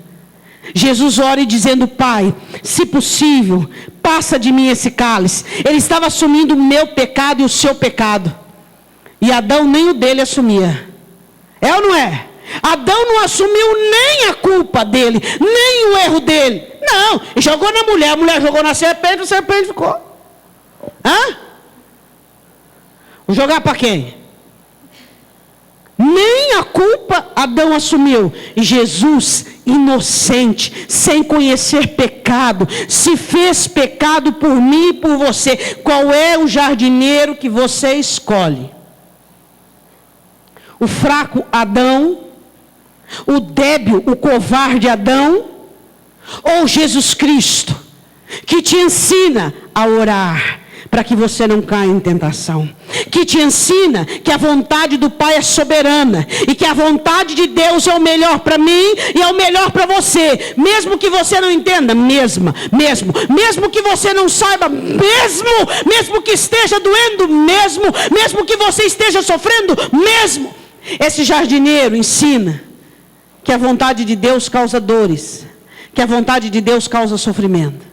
Jesus ora dizendo, Pai, se possível, passa de mim esse cálice. Ele estava assumindo o meu pecado e o seu pecado. E Adão nem o dele assumia. É ou não é? Adão não assumiu nem a culpa dele, nem o erro dele. Não, jogou na mulher, a mulher jogou na serpente, a serpente ficou. Vou jogar para quem? Nem a culpa Adão assumiu. E Jesus, inocente, sem conhecer pecado, se fez pecado por mim e por você. Qual é o jardineiro que você escolhe? O fraco Adão, o débil, o covarde Adão, ou Jesus Cristo, que te ensina a orar, para que você não caia em tentação, que te ensina que a vontade do Pai é soberana, e que a vontade de Deus é o melhor para mim, e é o melhor para você, mesmo que você não entenda, mesmo que você não saiba, mesmo que esteja doendo, mesmo que você esteja sofrendo, esse jardineiro ensina que a vontade de Deus causa dores, que a vontade de Deus causa sofrimento.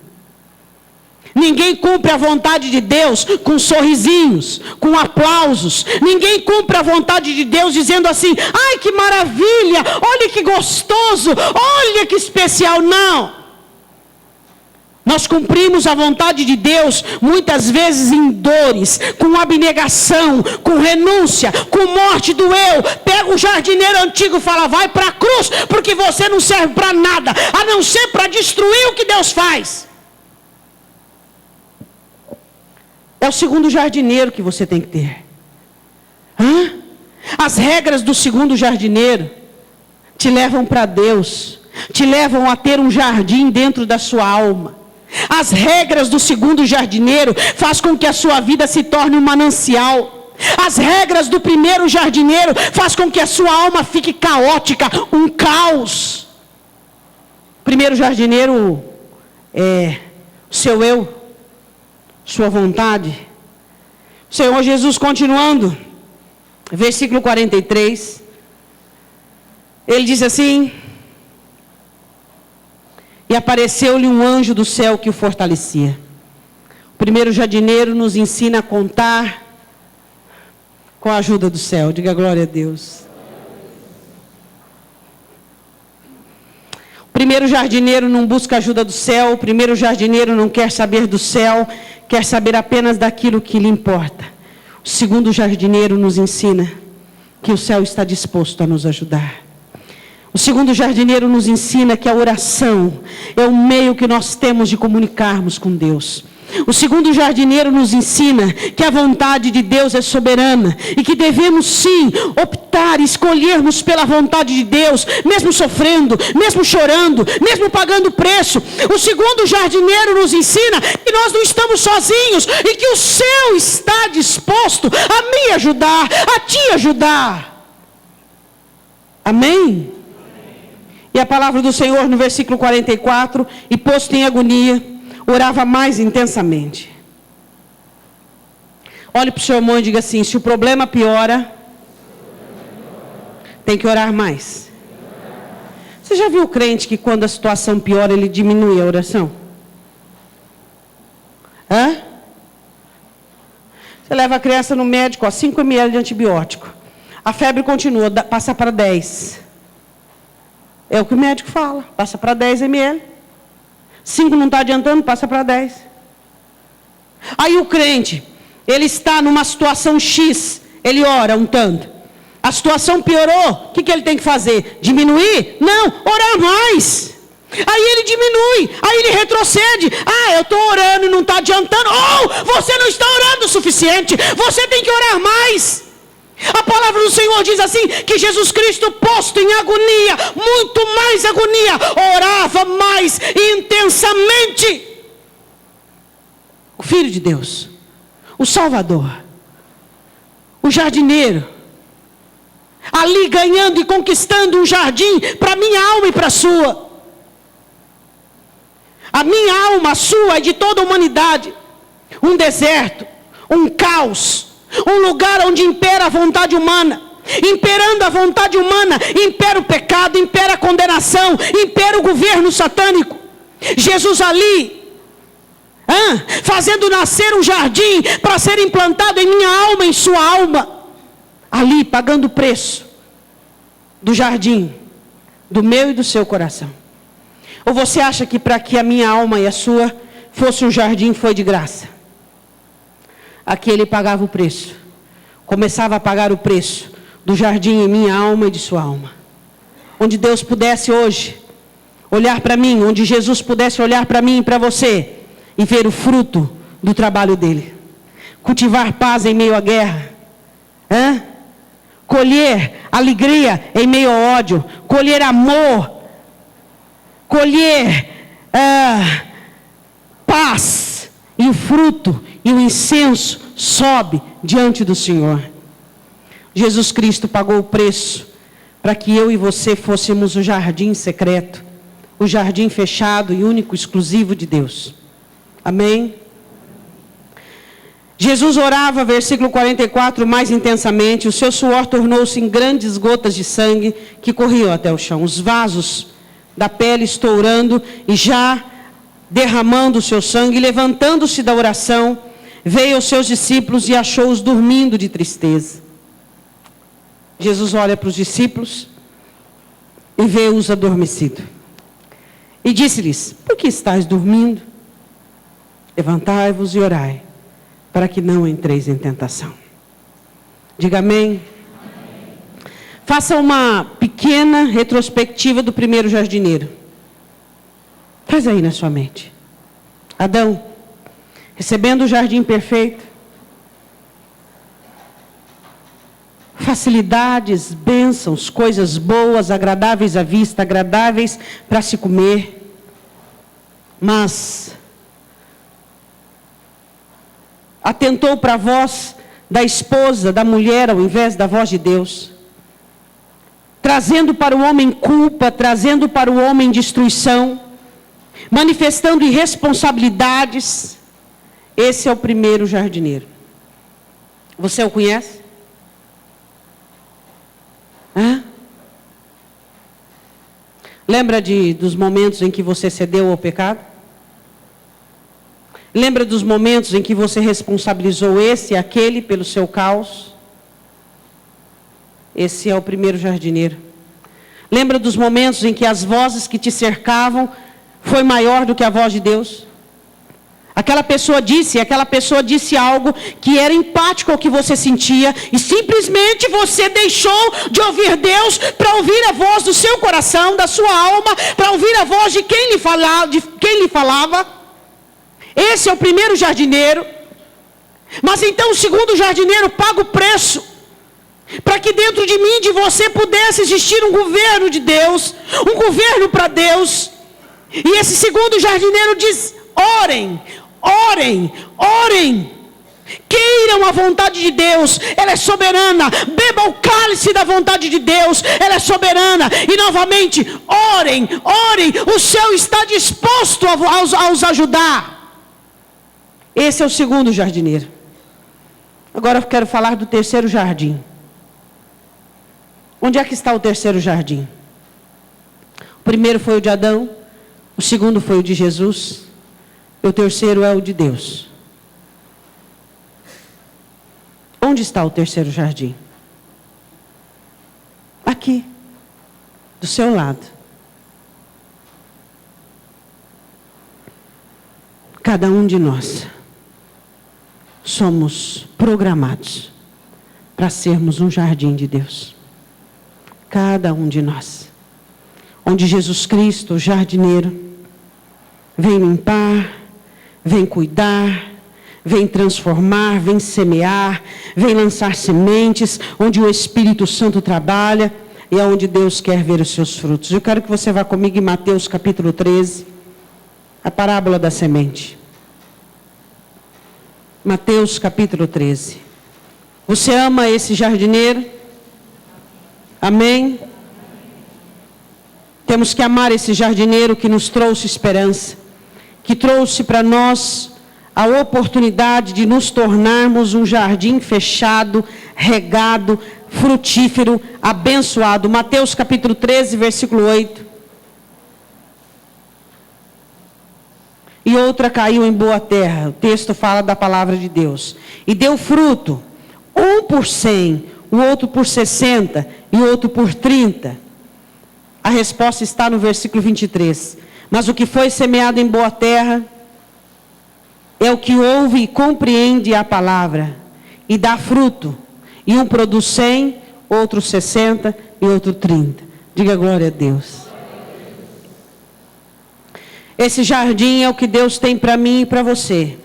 Ninguém cumpre a vontade de Deus com sorrisinhos, com aplausos. Ninguém cumpre a vontade de Deus dizendo assim, ai que maravilha, olha que gostoso, olha que especial. Não. Nós cumprimos a vontade de Deus muitas vezes em dores, com abnegação, com renúncia, com morte do eu. Pega o jardineiro antigo e fala, vai para a cruz, porque você não serve para nada, a não ser para destruir o que Deus faz. É o segundo jardineiro que você tem que ter. As regras do segundo jardineiro te levam para Deus, te levam a ter um jardim dentro da sua alma. As regras do segundo jardineiro faz com que a sua vida se torne um manancial. As regras do primeiro jardineiro faz com que a sua alma fique caótica, um caos. Primeiro jardineiro é o seu eu, sua vontade. O Senhor Jesus continuando, versículo 43, ele diz assim, e apareceu-lhe um anjo do céu que o fortalecia. O primeiro jardineiro nos ensina a contar com a ajuda do céu. Diga glória a Deus. O primeiro jardineiro não busca a ajuda do céu. O primeiro jardineiro não quer saber do céu. Quer saber apenas daquilo que lhe importa. O segundo jardineiro nos ensina que o céu está disposto a nos ajudar. O segundo jardineiro nos ensina que a oração é o meio que nós temos de comunicarmos com Deus. O segundo jardineiro nos ensina que a vontade de Deus é soberana e que devemos sim optar, escolhermos pela vontade de Deus, mesmo sofrendo, mesmo chorando, mesmo pagando preço. O segundo jardineiro nos ensina que nós não estamos sozinhos e que o céu está disposto a me ajudar, a te ajudar. Amém? E a palavra do Senhor no versículo 44, e posto em agonia, orava mais intensamente. Olhe para o seu irmão e diga assim, se o problema piora, Tem que orar mais. Você já viu o crente que quando a situação piora, ele diminui a oração? Hã? Você leva a criança no médico, 5 ml de antibiótico. A febre continua, passa para 10. É o que o médico fala, passa para 10 ml. 5 não está adiantando, passa para 10. Aí o crente, ele está numa situação X, ele ora um tanto. A situação piorou, o que ele tem que fazer? Diminuir? Não, orar mais. Aí ele diminui, aí ele retrocede. Eu estou orando e não está adiantando. Você não está orando o suficiente, você tem que orar mais. A palavra do Senhor diz assim, que Jesus Cristo, posto em agonia, muito mais agonia, orava mais intensamente. O Filho de Deus, o Salvador, o jardineiro, ali ganhando e conquistando um jardim para minha alma e para a sua. A minha alma, a sua e de toda a humanidade. Um deserto, um caos, um lugar onde impera a vontade humana. Imperando a vontade humana, impera o pecado, impera a condenação, impera o governo satânico. Jesus ali, fazendo nascer um jardim para ser implantado em minha alma, em sua alma. Ali, pagando o preço do jardim, do meu e do seu coração. Ou você acha que para que a minha alma e a sua fosse um jardim foi de graça? Aqui ele pagava o preço. Começava a pagar o preço do jardim em minha alma e de sua alma. Onde Deus pudesse hoje olhar para mim, onde Jesus pudesse olhar para mim e para você e ver o fruto do trabalho dele. Cultivar paz em meio à guerra. Colher alegria em meio ao ódio. Colher amor. Colher paz. E o fruto e o incenso sobe diante do Senhor. Jesus Cristo pagou o preço para que eu e você fôssemos o jardim secreto, o jardim fechado e único, exclusivo de Deus. Amém? Jesus orava, versículo 44, mais intensamente. O seu suor tornou-se em grandes gotas de sangue que corriam até o chão. Os vasos da pele estourando e já derramando o seu sangue. Levantando-se da oração, veio aos seus discípulos e achou-os dormindo de tristeza. Jesus olha para os discípulos e vê-os adormecidos. E disse-lhes: por que estáis dormindo? Levantai-vos e orai, para que não entreis em tentação. Diga amém. Faça uma pequena retrospectiva do primeiro jardineiro. Faz aí na sua mente. Adão, recebendo o jardim perfeito, facilidades, bênçãos, coisas boas, agradáveis à vista, agradáveis para se comer, mas atentou para a voz da esposa, da mulher, ao invés da voz de Deus, trazendo para o homem culpa, trazendo para o homem destruição, manifestando irresponsabilidades. Esse é o primeiro jardineiro. Você o conhece? Lembra dos momentos em que você cedeu ao pecado? Lembra dos momentos em que você responsabilizou esse e aquele pelo seu caos? Esse é o primeiro jardineiro. Lembra dos momentos em que as vozes que te cercavam foi maior do que a voz de Deus? Aquela pessoa disse algo que era empático ao que você sentia e simplesmente você deixou de ouvir Deus para ouvir a voz do seu coração, da sua alma, para ouvir a voz de quem lhe falava. Esse é o primeiro jardineiro. Mas então o segundo jardineiro paga o preço para que dentro de mim e de você pudesse existir um governo de Deus, um governo para Deus. E esse segundo jardineiro diz: orem, orem, orem. Queiram a vontade de Deus, ela é soberana. Beba o cálice da vontade de Deus, ela é soberana. E novamente, orem, orem. O céu está disposto a os ajudar. Esse é o segundo jardineiro. Agora eu quero falar do terceiro jardim. Onde é que está o terceiro jardim? O primeiro foi o de Adão, o segundo foi o de Jesus, e o terceiro é o de Deus. Onde está o terceiro jardim? Aqui, do seu lado. Cada um de nós somos programados para sermos um jardim de Deus. Cada um de nós. Onde Jesus Cristo, o jardineiro, vem limpar, vem cuidar, vem transformar, vem semear, vem lançar sementes, onde o Espírito Santo trabalha e é onde Deus quer ver os seus frutos. Eu quero que você vá comigo em Mateus capítulo 13, a parábola da semente. Mateus capítulo 13. Você ama esse jardineiro? Amém? Temos que amar esse jardineiro que nos trouxe esperança, que trouxe para nós a oportunidade de nos tornarmos um jardim fechado, regado, frutífero, abençoado. Mateus capítulo 13, versículo 8. E outra caiu em boa terra. O texto fala da palavra de Deus. E deu fruto, um por 100, o outro por 60 e o outro por 30. A resposta está no versículo 23. Mas o que foi semeado em boa terra é o que ouve e compreende a palavra e dá fruto. E um produz 100, outro 60 e outro 30. Diga glória a Deus. Esse jardim é o que Deus tem para mim e para você.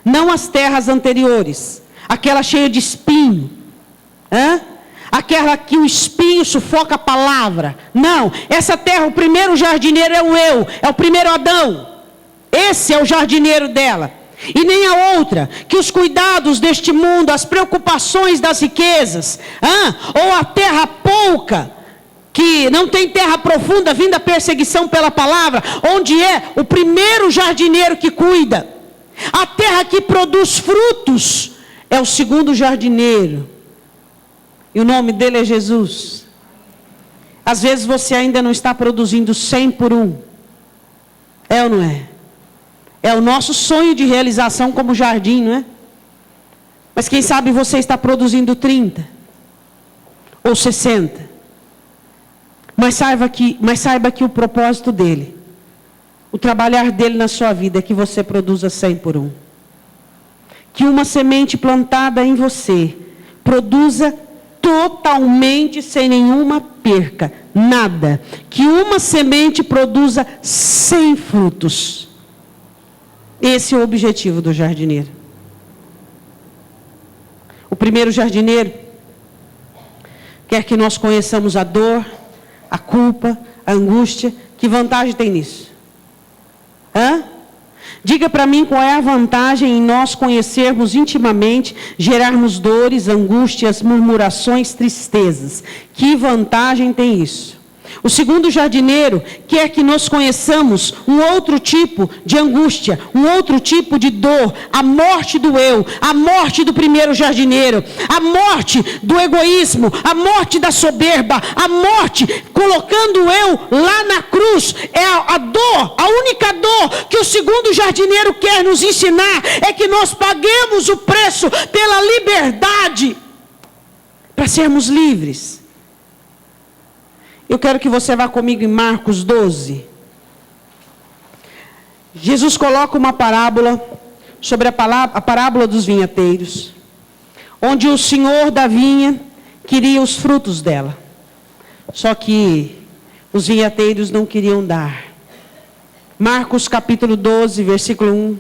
Não as terras anteriores, aquela cheia de espinho. Aquela que o espinho sufoca a palavra. Não, essa terra, o primeiro jardineiro é o eu, é o primeiro Adão. Esse é o jardineiro dela. E nem a outra, que os cuidados deste mundo, as preocupações das riquezas, ou a terra pouca, que não tem terra profunda, vindo a perseguição pela palavra, onde é o primeiro jardineiro que cuida. A terra que produz frutos é o segundo jardineiro. E o nome dele é Jesus. Às vezes você ainda não está produzindo 100 por 1. É ou não é? É o nosso sonho de realização como jardim, não é? Mas quem sabe você está produzindo 30 ou 60. Mas saiba que o propósito dele, o trabalhar dele na sua vida é que você produza 100 por 1. Que uma semente plantada em você produza totalmente sem nenhuma perca, nada. Que uma semente produza 100 frutos. Esse é o objetivo do jardineiro. O primeiro jardineiro quer que nós conheçamos a dor, a culpa, a angústia. Que vantagem tem nisso? Diga para mim qual é a vantagem em nós conhecermos intimamente, gerarmos dores, angústias, murmurações, tristezas. Que vantagem tem isso? O segundo jardineiro quer que nós conheçamos um outro tipo de angústia, um outro tipo de dor, a morte do eu, a morte do primeiro jardineiro, a morte do egoísmo, a morte da soberba, a morte colocando o eu lá na cruz. É a dor, a única dor que o segundo jardineiro quer nos ensinar é que nós paguemos o preço pela liberdade, para sermos livres. Eu quero que você vá comigo em Marcos 12. Jesus coloca uma parábola sobre a parábola dos vinhateiros, onde o senhor da vinha queria os frutos dela. Só que os vinhateiros não queriam dar. Marcos capítulo 12, versículo 1.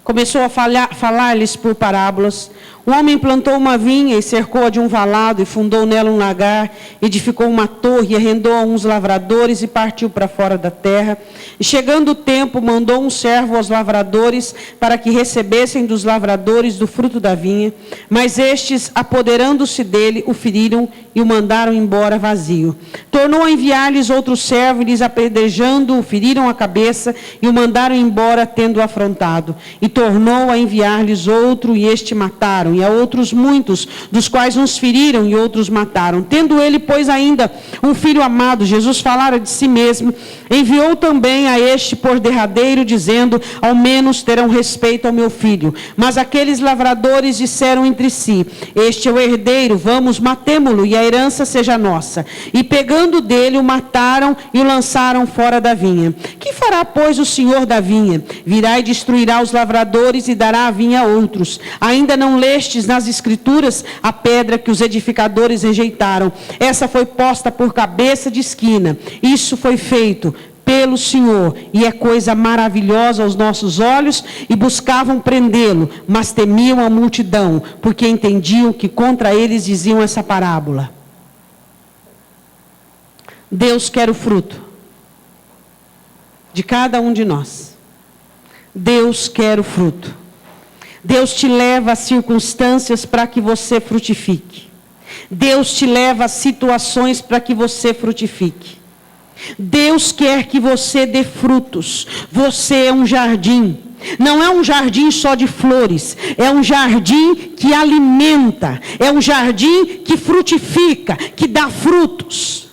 Começou a falar-lhes por parábolas. Um homem plantou uma vinha e cercou-a de um valado e fundou nela um lagar, edificou uma torre e arrendou a uns lavradores e partiu para fora da terra. E chegando o tempo, mandou um servo aos lavradores para que recebessem dos lavradores do fruto da vinha. Mas estes, apoderando-se dele, o feriram e o mandaram embora vazio. Tornou a enviar-lhes outro servo e lhes apedrejando, o feriram a cabeça e o mandaram embora tendo afrontado. E tornou a enviar-lhes outro e este mataram. mataram, e a outros muitos, dos quais uns feriram e outros mataram. Tendo ele, pois, ainda um filho amado, Jesus falara de si mesmo, enviou também a este por derradeiro, dizendo: ao menos terão respeito ao meu filho. Mas aqueles lavradores disseram entre si: este é o herdeiro, vamos, matemo-lo, e a herança seja nossa. E pegando dele, o mataram e o lançaram fora da vinha. Que fará, pois, o senhor da vinha? Virá e destruirá os lavradores e dará a vinha a outros. Ainda não lestes nas escrituras a pedra que os edificadores rejeitaram? Essa foi posta por cabeça de esquina. Isso foi feito pelo Senhor, e é coisa maravilhosa aos nossos olhos, e buscavam prendê-lo, mas temiam a multidão, porque entendiam que contra eles diziam essa parábola. Deus quer o fruto de cada um de nós. Deus quer o fruto. Deus te leva a circunstâncias para que você frutifique. Deus te leva a situações para que você frutifique. Deus quer que você dê frutos. Você é um jardim. Não é um jardim só de flores. É um jardim que alimenta. É um jardim que frutifica, que dá frutos.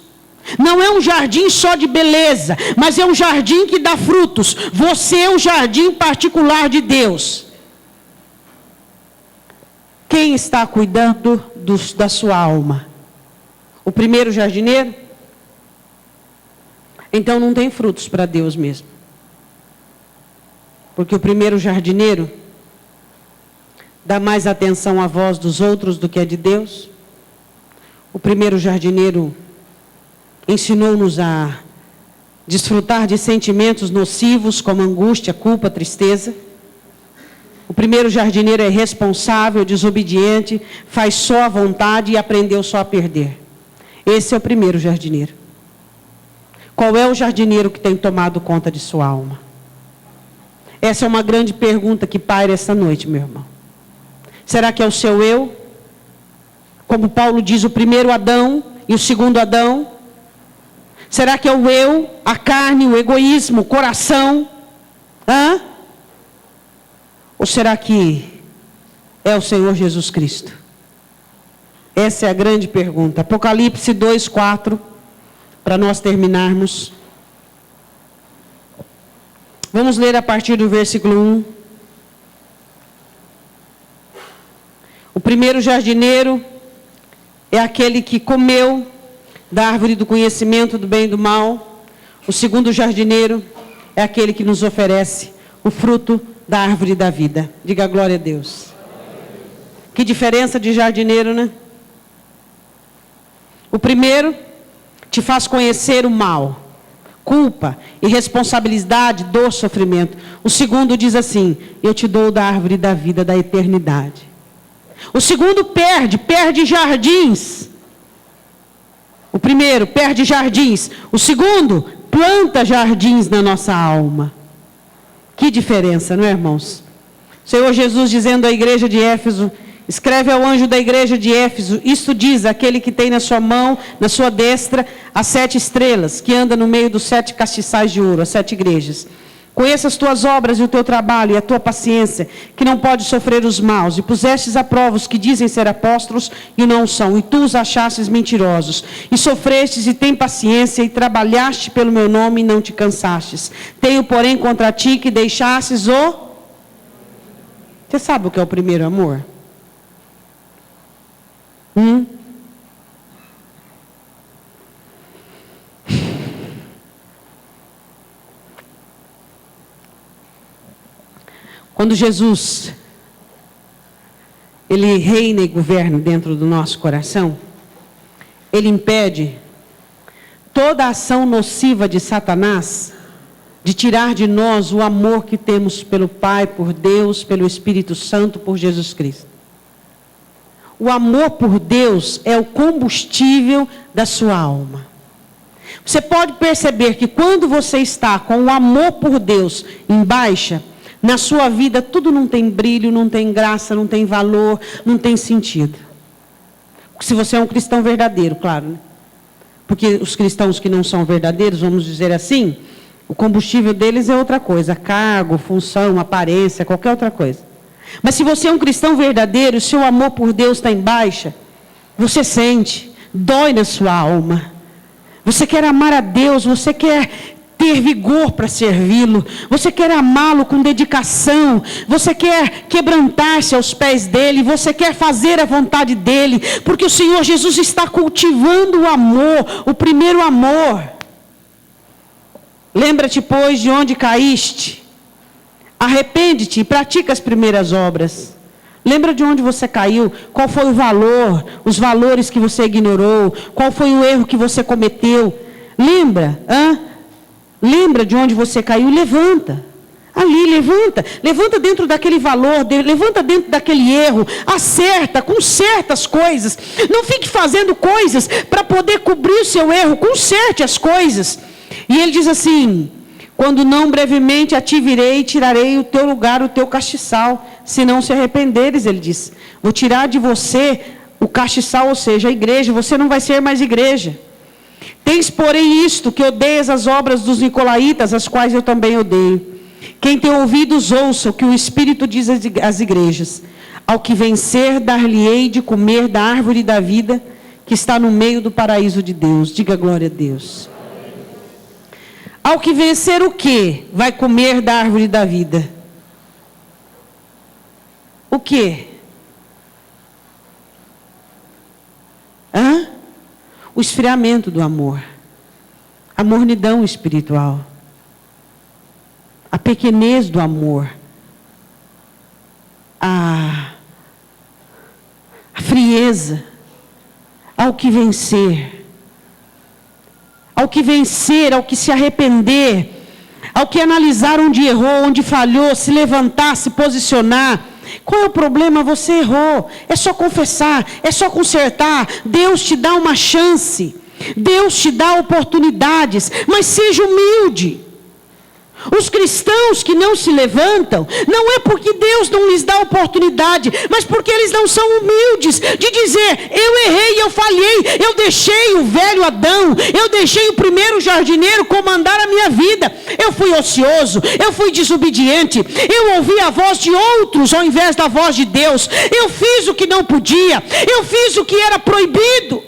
Não é um jardim só de beleza, mas é um jardim que dá frutos. Você é um jardim particular de Deus. Quem está cuidando da sua alma? O primeiro jardineiro? Então não tem frutos para Deus mesmo. Porque o primeiro jardineiro dá mais atenção à voz dos outros do que a de Deus. O primeiro jardineiro ensinou-nos a desfrutar de sentimentos nocivos como angústia, culpa, tristeza. O primeiro jardineiro é responsável, desobediente, faz só a vontade e aprendeu só a perder. Esse é o primeiro jardineiro. Qual é o jardineiro que tem tomado conta de sua alma? Essa é uma grande pergunta que paira esta noite, meu irmão. Será que é o seu eu? Como Paulo diz, o primeiro Adão e o segundo Adão? Será que é o eu, a carne, o egoísmo, o coração? Ou será que é o Senhor Jesus Cristo? Essa é a grande pergunta. Apocalipse 2:4, para nós terminarmos. Vamos ler a partir do versículo 1. O primeiro jardineiro é aquele que comeu da árvore do conhecimento do bem e do mal. O segundo jardineiro é aquele que nos oferece o fruto da árvore da vida. Diga glória a Deus. Que diferença de jardineiro, né? O primeiro te faz conhecer o mal, culpa, irresponsabilidade, dor, sofrimento. O segundo diz assim: eu te dou da árvore da vida, da eternidade. O segundo perde jardins. O primeiro perde jardins. O segundo planta jardins na nossa alma. Que diferença, não é, irmãos? O Senhor Jesus dizendo à igreja de Éfeso: escreve ao anjo da igreja de Éfeso, isto diz aquele que tem na sua mão, na sua destra, as 7 estrelas, que anda no meio dos 7 castiçais de ouro, as 7 igrejas. Conheça as tuas obras e o teu trabalho e a tua paciência, que não pode sofrer os maus. E pusestes à prova os que dizem ser apóstolos e não são, e tu os achastes mentirosos. E sofrestes e tem paciência, e trabalhaste pelo meu nome e não te cansastes. Tenho, porém, contra ti que deixastes o... Você sabe o que é o primeiro amor? Quando Jesus, ele reina e governa dentro do nosso coração, ele impede toda a ação nociva de Satanás de tirar de nós o amor que temos pelo Pai, por Deus, pelo Espírito Santo, por Jesus Cristo. O amor por Deus é o combustível da sua alma. Você pode perceber que quando você está com o amor por Deus em baixa, na sua vida tudo não tem brilho, não tem graça, não tem valor, não tem sentido. Se você é um cristão verdadeiro, claro, né? Porque os cristãos que não são verdadeiros, vamos dizer assim, o combustível deles é outra coisa, cargo, função, aparência, qualquer outra coisa. Mas se você é um cristão verdadeiro, o seu amor por Deus está em baixa, você sente, dói na sua alma. Você quer amar a Deus, você quer ter vigor para servi-lo, você quer amá-lo com dedicação, você quer quebrantar-se aos pés dele, você quer fazer a vontade dele, porque o Senhor Jesus está cultivando o amor, o primeiro amor. Lembra-te, pois, de onde caíste, arrepende-te e pratica as primeiras obras. Lembra de onde você caiu, qual foi o valor, os valores que você ignorou, qual foi o erro que você cometeu. Lembra de onde você caiu, levanta. Ali, levanta dentro daquele valor, levanta dentro daquele erro, acerta, conserta as coisas. Não fique fazendo coisas para poder cobrir o seu erro, conserte as coisas. E ele diz assim: quando não brevemente a ti virei, tirarei o teu lugar, o teu castiçal, se não se arrependeres, ele diz. Vou tirar de você o castiçal, ou seja, a igreja, você não vai ser mais igreja. Tens, porém, isto, que odeias as obras dos nicolaítas, as quais eu também odeio. Quem tem ouvidos, ouça o que o Espírito diz às igrejas. Ao que vencer, dar-lhe-ei de comer da árvore da vida, que está no meio do paraíso de Deus. Diga glória a Deus. Ao que vencer o quê? Vai comer da árvore da vida. O quê? O esfriamento do amor. A mornidão espiritual. A pequenez do amor. A frieza. Ao que vencer. Ao que vencer, ao que se arrepender, ao que analisar onde errou, onde falhou, se levantar, se posicionar. Qual é o problema? Você errou. É só confessar, é só consertar. Deus te dá uma chance. Deus te dá oportunidades, mas seja humilde. Os cristãos que não se levantam, não é porque Deus não lhes dá oportunidade, mas porque eles não são humildes de dizer: eu errei, eu falhei, eu deixei o velho Adão, eu deixei o primeiro jardineiro comandar a minha vida, eu fui ocioso, eu fui desobediente, eu ouvi a voz de outros ao invés da voz de Deus, eu fiz o que não podia, eu fiz o que era proibido.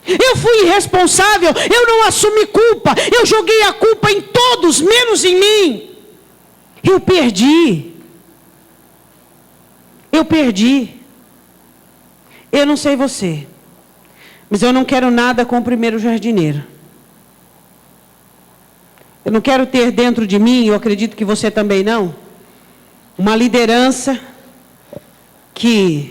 Eu fui irresponsável, eu não assumi culpa, eu joguei a culpa em todos, menos em mim. Eu perdi. Eu não sei você, mas eu não quero nada com o primeiro jardineiro. Eu não quero ter dentro de mim, eu acredito que você também não, uma liderança que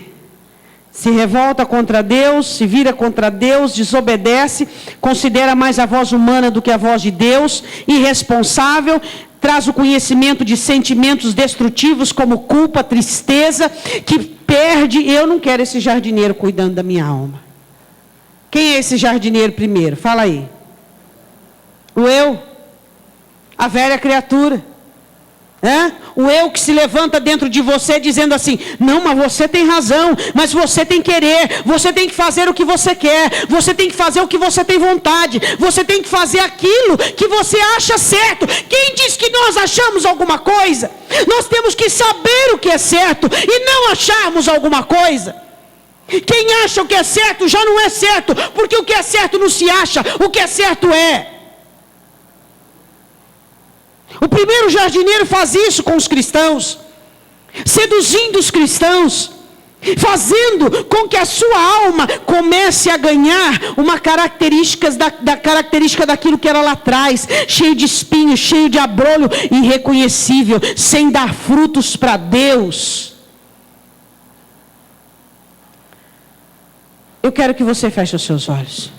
se revolta contra Deus, se vira contra Deus, desobedece, considera mais a voz humana do que a voz de Deus, irresponsável, traz o conhecimento de sentimentos destrutivos como culpa, tristeza, que perde. Eu não quero esse jardineiro cuidando da minha alma. Quem é esse jardineiro primeiro? Fala aí. O eu, a velha criatura. O eu que se levanta dentro de você dizendo assim: não, mas você tem razão, mas você tem querer, você tem que fazer o que você quer, você tem que fazer o que você tem vontade, você tem que fazer aquilo que você acha certo. Quem diz que nós achamos alguma coisa? Nós temos que saber o que é certo e não acharmos alguma coisa. Quem acha o que é certo já não é certo, porque o que é certo não se acha, o que é certo é. O primeiro jardineiro faz isso com os cristãos, seduzindo os cristãos, fazendo com que a sua alma comece a ganhar uma característica daquilo que era lá atrás, cheio de espinhos, cheio de abrolho, irreconhecível, sem dar frutos para Deus. Eu quero que você feche os seus olhos.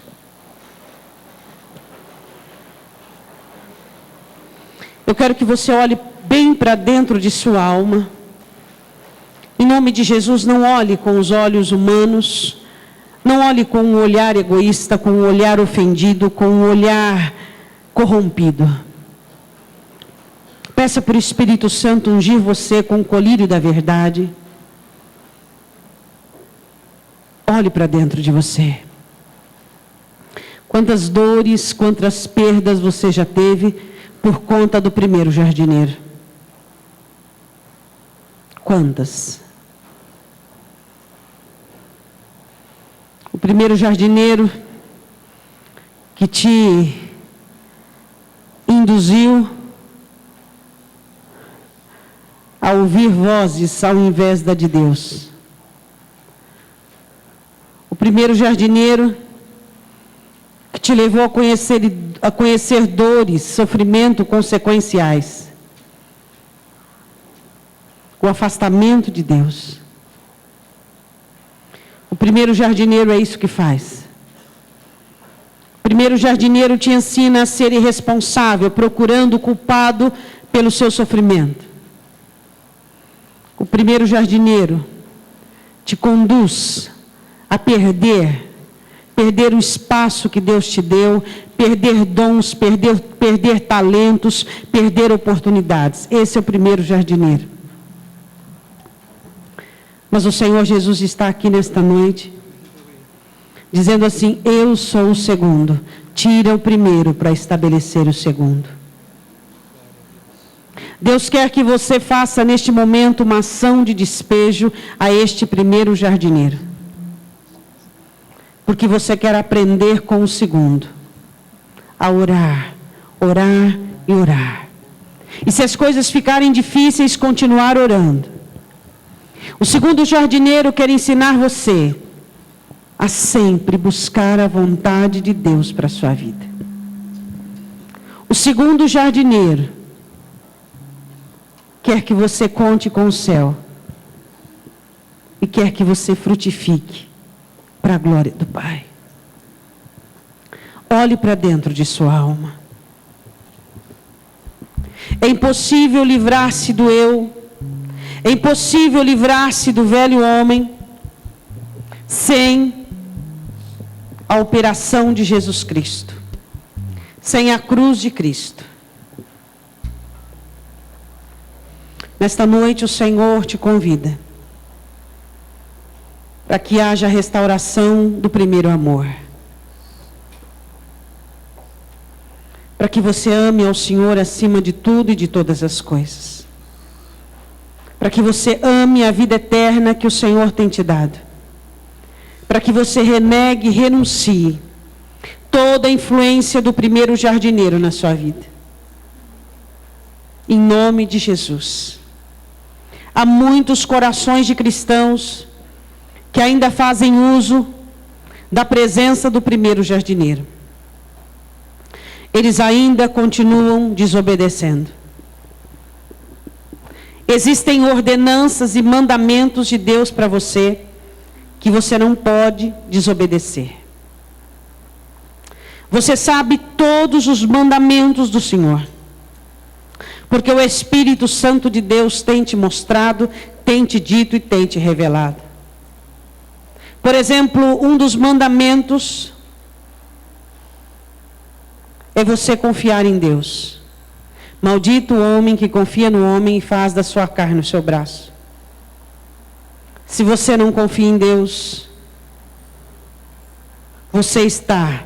Eu quero que você olhe bem para dentro de sua alma. Em nome de Jesus, não olhe com os olhos humanos. Não olhe com um olhar egoísta, com um olhar ofendido, com um olhar corrompido. Peça para o Espírito Santo ungir você com o colírio da verdade. Olhe para dentro de você. Quantas dores, quantas perdas você já teve por conta do primeiro jardineiro? Quantas? O primeiro jardineiro que te induziu a ouvir vozes ao invés da de Deus. O primeiro jardineiro que te levou a conhecer dores, sofrimento consequenciais. O afastamento de Deus. O primeiro jardineiro é isso que faz. O primeiro jardineiro te ensina a ser irresponsável, procurando o culpado pelo seu sofrimento. O primeiro jardineiro te conduz a perder o espaço que Deus te deu, perder dons, perder talentos, perder oportunidades. Esse é o primeiro jardineiro. Mas o Senhor Jesus está aqui nesta noite, dizendo assim: eu sou o segundo, tira o primeiro para estabelecer o segundo. Deus quer que você faça neste momento uma ação de despejo a este primeiro jardineiro. Porque você quer aprender com o segundo, a orar, orar e orar. E se as coisas ficarem difíceis, continuar orando. O segundo jardineiro quer ensinar você a sempre buscar a vontade de Deus para a sua vida. O segundo jardineiro quer que você conte com o céu e quer que você frutifique para a glória do Pai. Olhe para dentro de sua alma. É impossível livrar-se do eu. É impossível livrar-se do velho homem sem a operação de Jesus Cristo, sem a cruz de Cristo. Nesta noite o Senhor te convida para que haja restauração do primeiro amor. Para que você ame ao Senhor acima de tudo e de todas as coisas. Para que você ame a vida eterna que o Senhor tem te dado. Para que você renegue e renuncie toda a influência do primeiro jardineiro na sua vida. Em nome de Jesus. Há muitos corações de cristãos que ainda fazem uso da presença do primeiro jardineiro. Eles ainda continuam desobedecendo. Existem ordenanças e mandamentos de Deus para você que você não pode desobedecer. Você sabe todos os mandamentos do Senhor, porque o Espírito Santo de Deus tem te mostrado, tem te dito e tem te revelado. Por exemplo, um dos mandamentos é você confiar em Deus. Maldito o homem que confia no homem e faz da sua carne o seu braço. Se você não confia em Deus, você está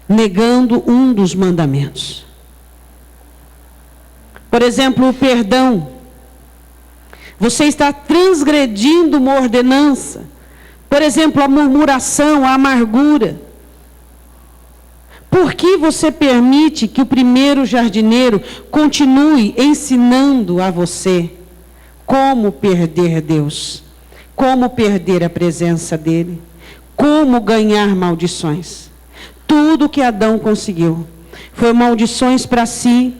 negando um dos mandamentos. Por exemplo, o perdão. Você está transgredindo uma ordenança. Por exemplo, a murmuração, a amargura. Por que você permite que o primeiro jardineiro continue ensinando a você como perder Deus? Como perder a presença dele? Como ganhar maldições? Tudo que Adão conseguiu foi maldições para si,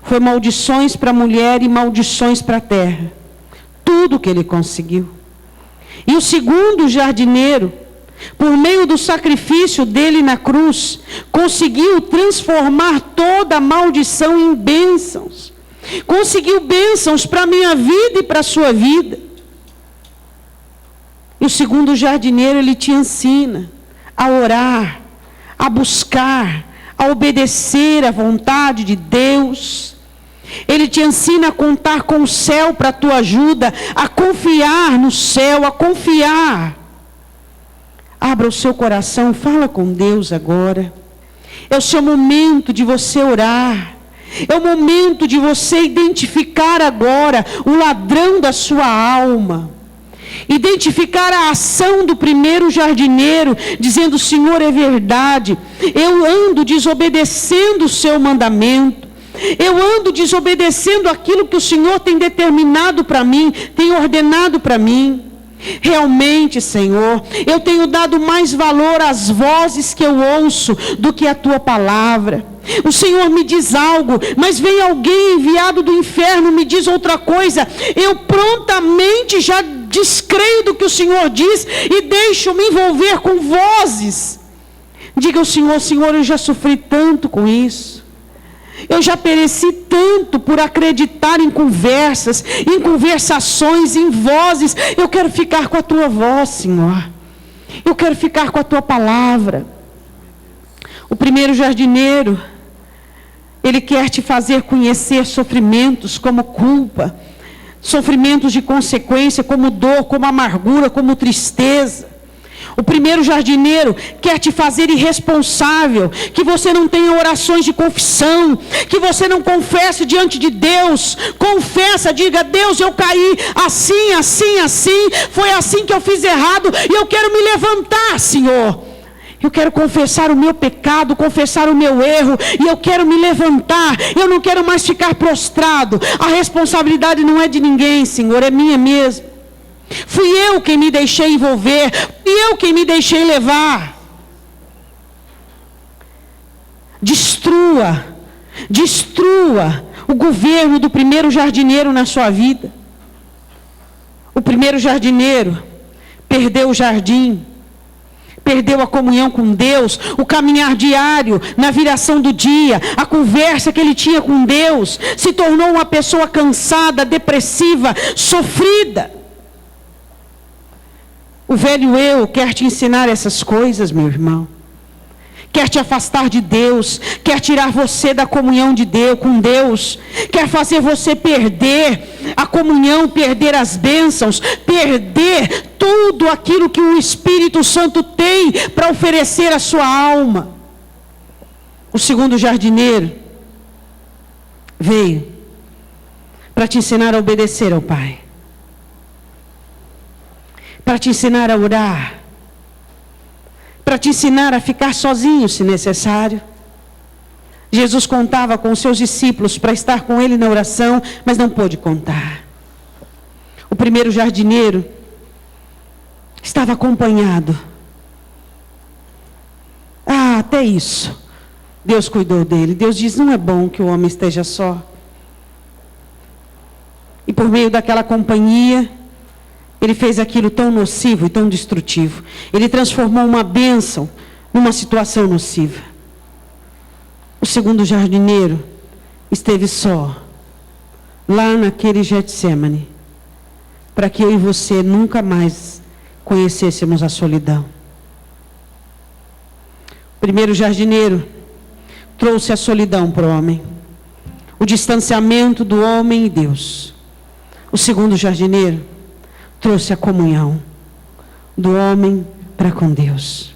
foi maldições para a mulher e maldições para a terra. Tudo que ele conseguiu. E o segundo jardineiro, por meio do sacrifício dele na cruz, conseguiu transformar toda a maldição em bênçãos. Conseguiu bênçãos para a minha vida e para a sua vida. E o segundo jardineiro, ele te ensina a orar, a buscar, a obedecer à vontade de Deus. Ele te ensina a contar com o céu para a tua ajuda, a confiar no céu, a confiar. Abra o seu coração, fala com Deus agora. É o seu momento de você orar. É o momento de você identificar agora o ladrão da sua alma. Identificar a ação do primeiro jardineiro, dizendo: Senhor, é verdade, eu ando desobedecendo o seu mandamento. Eu ando desobedecendo aquilo que o Senhor tem determinado para mim, tem ordenado para mim. Realmente, Senhor, eu tenho dado mais valor às vozes que eu ouço do que a tua palavra. O Senhor me diz algo, mas vem alguém enviado do inferno, me diz outra coisa. Eu prontamente já descreio do que o Senhor diz e deixo me envolver com vozes. Diga ao Senhor: Senhor, eu já sofri tanto com isso. Eu já pereci tanto por acreditar em conversas, em conversações, em vozes. Eu quero ficar com a tua voz, Senhor. Eu quero ficar com a tua palavra. O primeiro jardineiro, ele quer te fazer conhecer sofrimentos como culpa, sofrimentos de consequência como dor, como amargura, como tristeza. O primeiro jardineiro quer te fazer irresponsável, que você não tenha orações de confissão, que você não confesse diante de Deus. Confessa, diga: Deus, eu caí assim, assim, assim, foi assim que eu fiz errado e eu quero me levantar, Senhor. Eu quero confessar o meu pecado, confessar o meu erro, e eu quero me levantar. Eu não quero mais ficar prostrado. A responsabilidade não é de ninguém, Senhor, é minha mesmo. Fui eu quem me deixei envolver, fui eu quem me deixei levar. Destrua o governo do primeiro jardineiro na sua vida. O primeiro jardineiro perdeu o jardim, perdeu a comunhão com Deus, o caminhar diário, na viração do dia, a conversa que ele tinha com Deus, se tornou uma pessoa cansada, depressiva, sofrida. O velho eu quer te ensinar essas coisas, meu irmão. Quer te afastar de Deus, quer tirar você da comunhão de Deus, com Deus, quer fazer você perder a comunhão, perder as bênçãos, perder tudo aquilo que o Espírito Santo tem para oferecer à sua alma. O segundo jardineiro veio para te ensinar a obedecer ao Pai, para te ensinar a orar, para te ensinar a ficar sozinho se necessário. Jesus contava com os seus discípulos para estar com ele na oração, mas não pôde contar. O primeiro jardineiro estava acompanhado. Até isso Deus cuidou dele. Deus diz: não é bom que o homem esteja só. E por meio daquela companhia, ele fez aquilo tão nocivo e tão destrutivo. Ele transformou uma bênção numa situação nociva. O segundo jardineiro esteve só, lá naquele Getsemane, para que eu e você nunca mais conhecêssemos a solidão. O primeiro jardineiro trouxe a solidão para o homem, o distanciamento do homem e Deus. O segundo jardineiro trouxe a comunhão do homem para com Deus.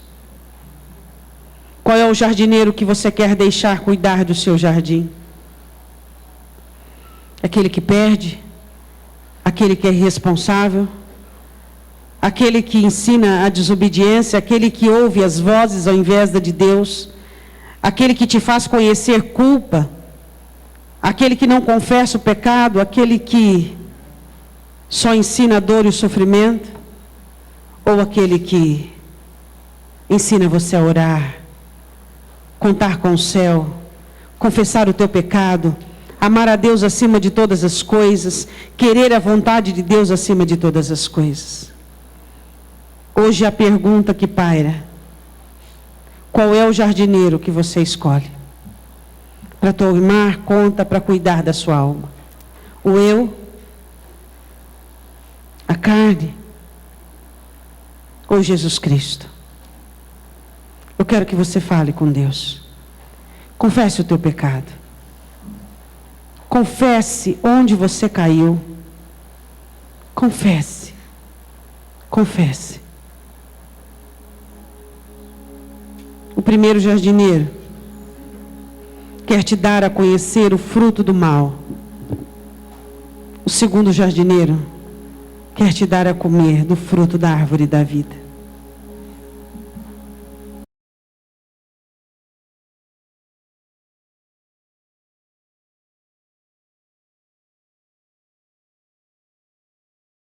Qual é o jardineiro que você quer deixar cuidar do seu jardim? Aquele que perde? Aquele que é irresponsável? Aquele que ensina a desobediência? Aquele que ouve as vozes ao invés da de Deus? Aquele que te faz conhecer culpa? Aquele que não confessa o pecado? Aquele que só ensina a dor e o sofrimento? Ou aquele que ensina você a orar, contar com o céu, confessar o teu pecado, amar a Deus acima de todas as coisas, querer a vontade de Deus acima de todas as coisas? Hoje a pergunta que paira: qual é o jardineiro que você escolhe para tomar conta, para cuidar da sua alma? O eu? A carne? Ou Jesus Cristo? Eu quero que você fale com Deus. Confesse o teu pecado. Confesse onde você caiu. Confesse. Confesse. O primeiro jardineiro quer te dar a conhecer o fruto do mal. O segundo jardineiro quer te dar a comer do fruto da árvore da vida.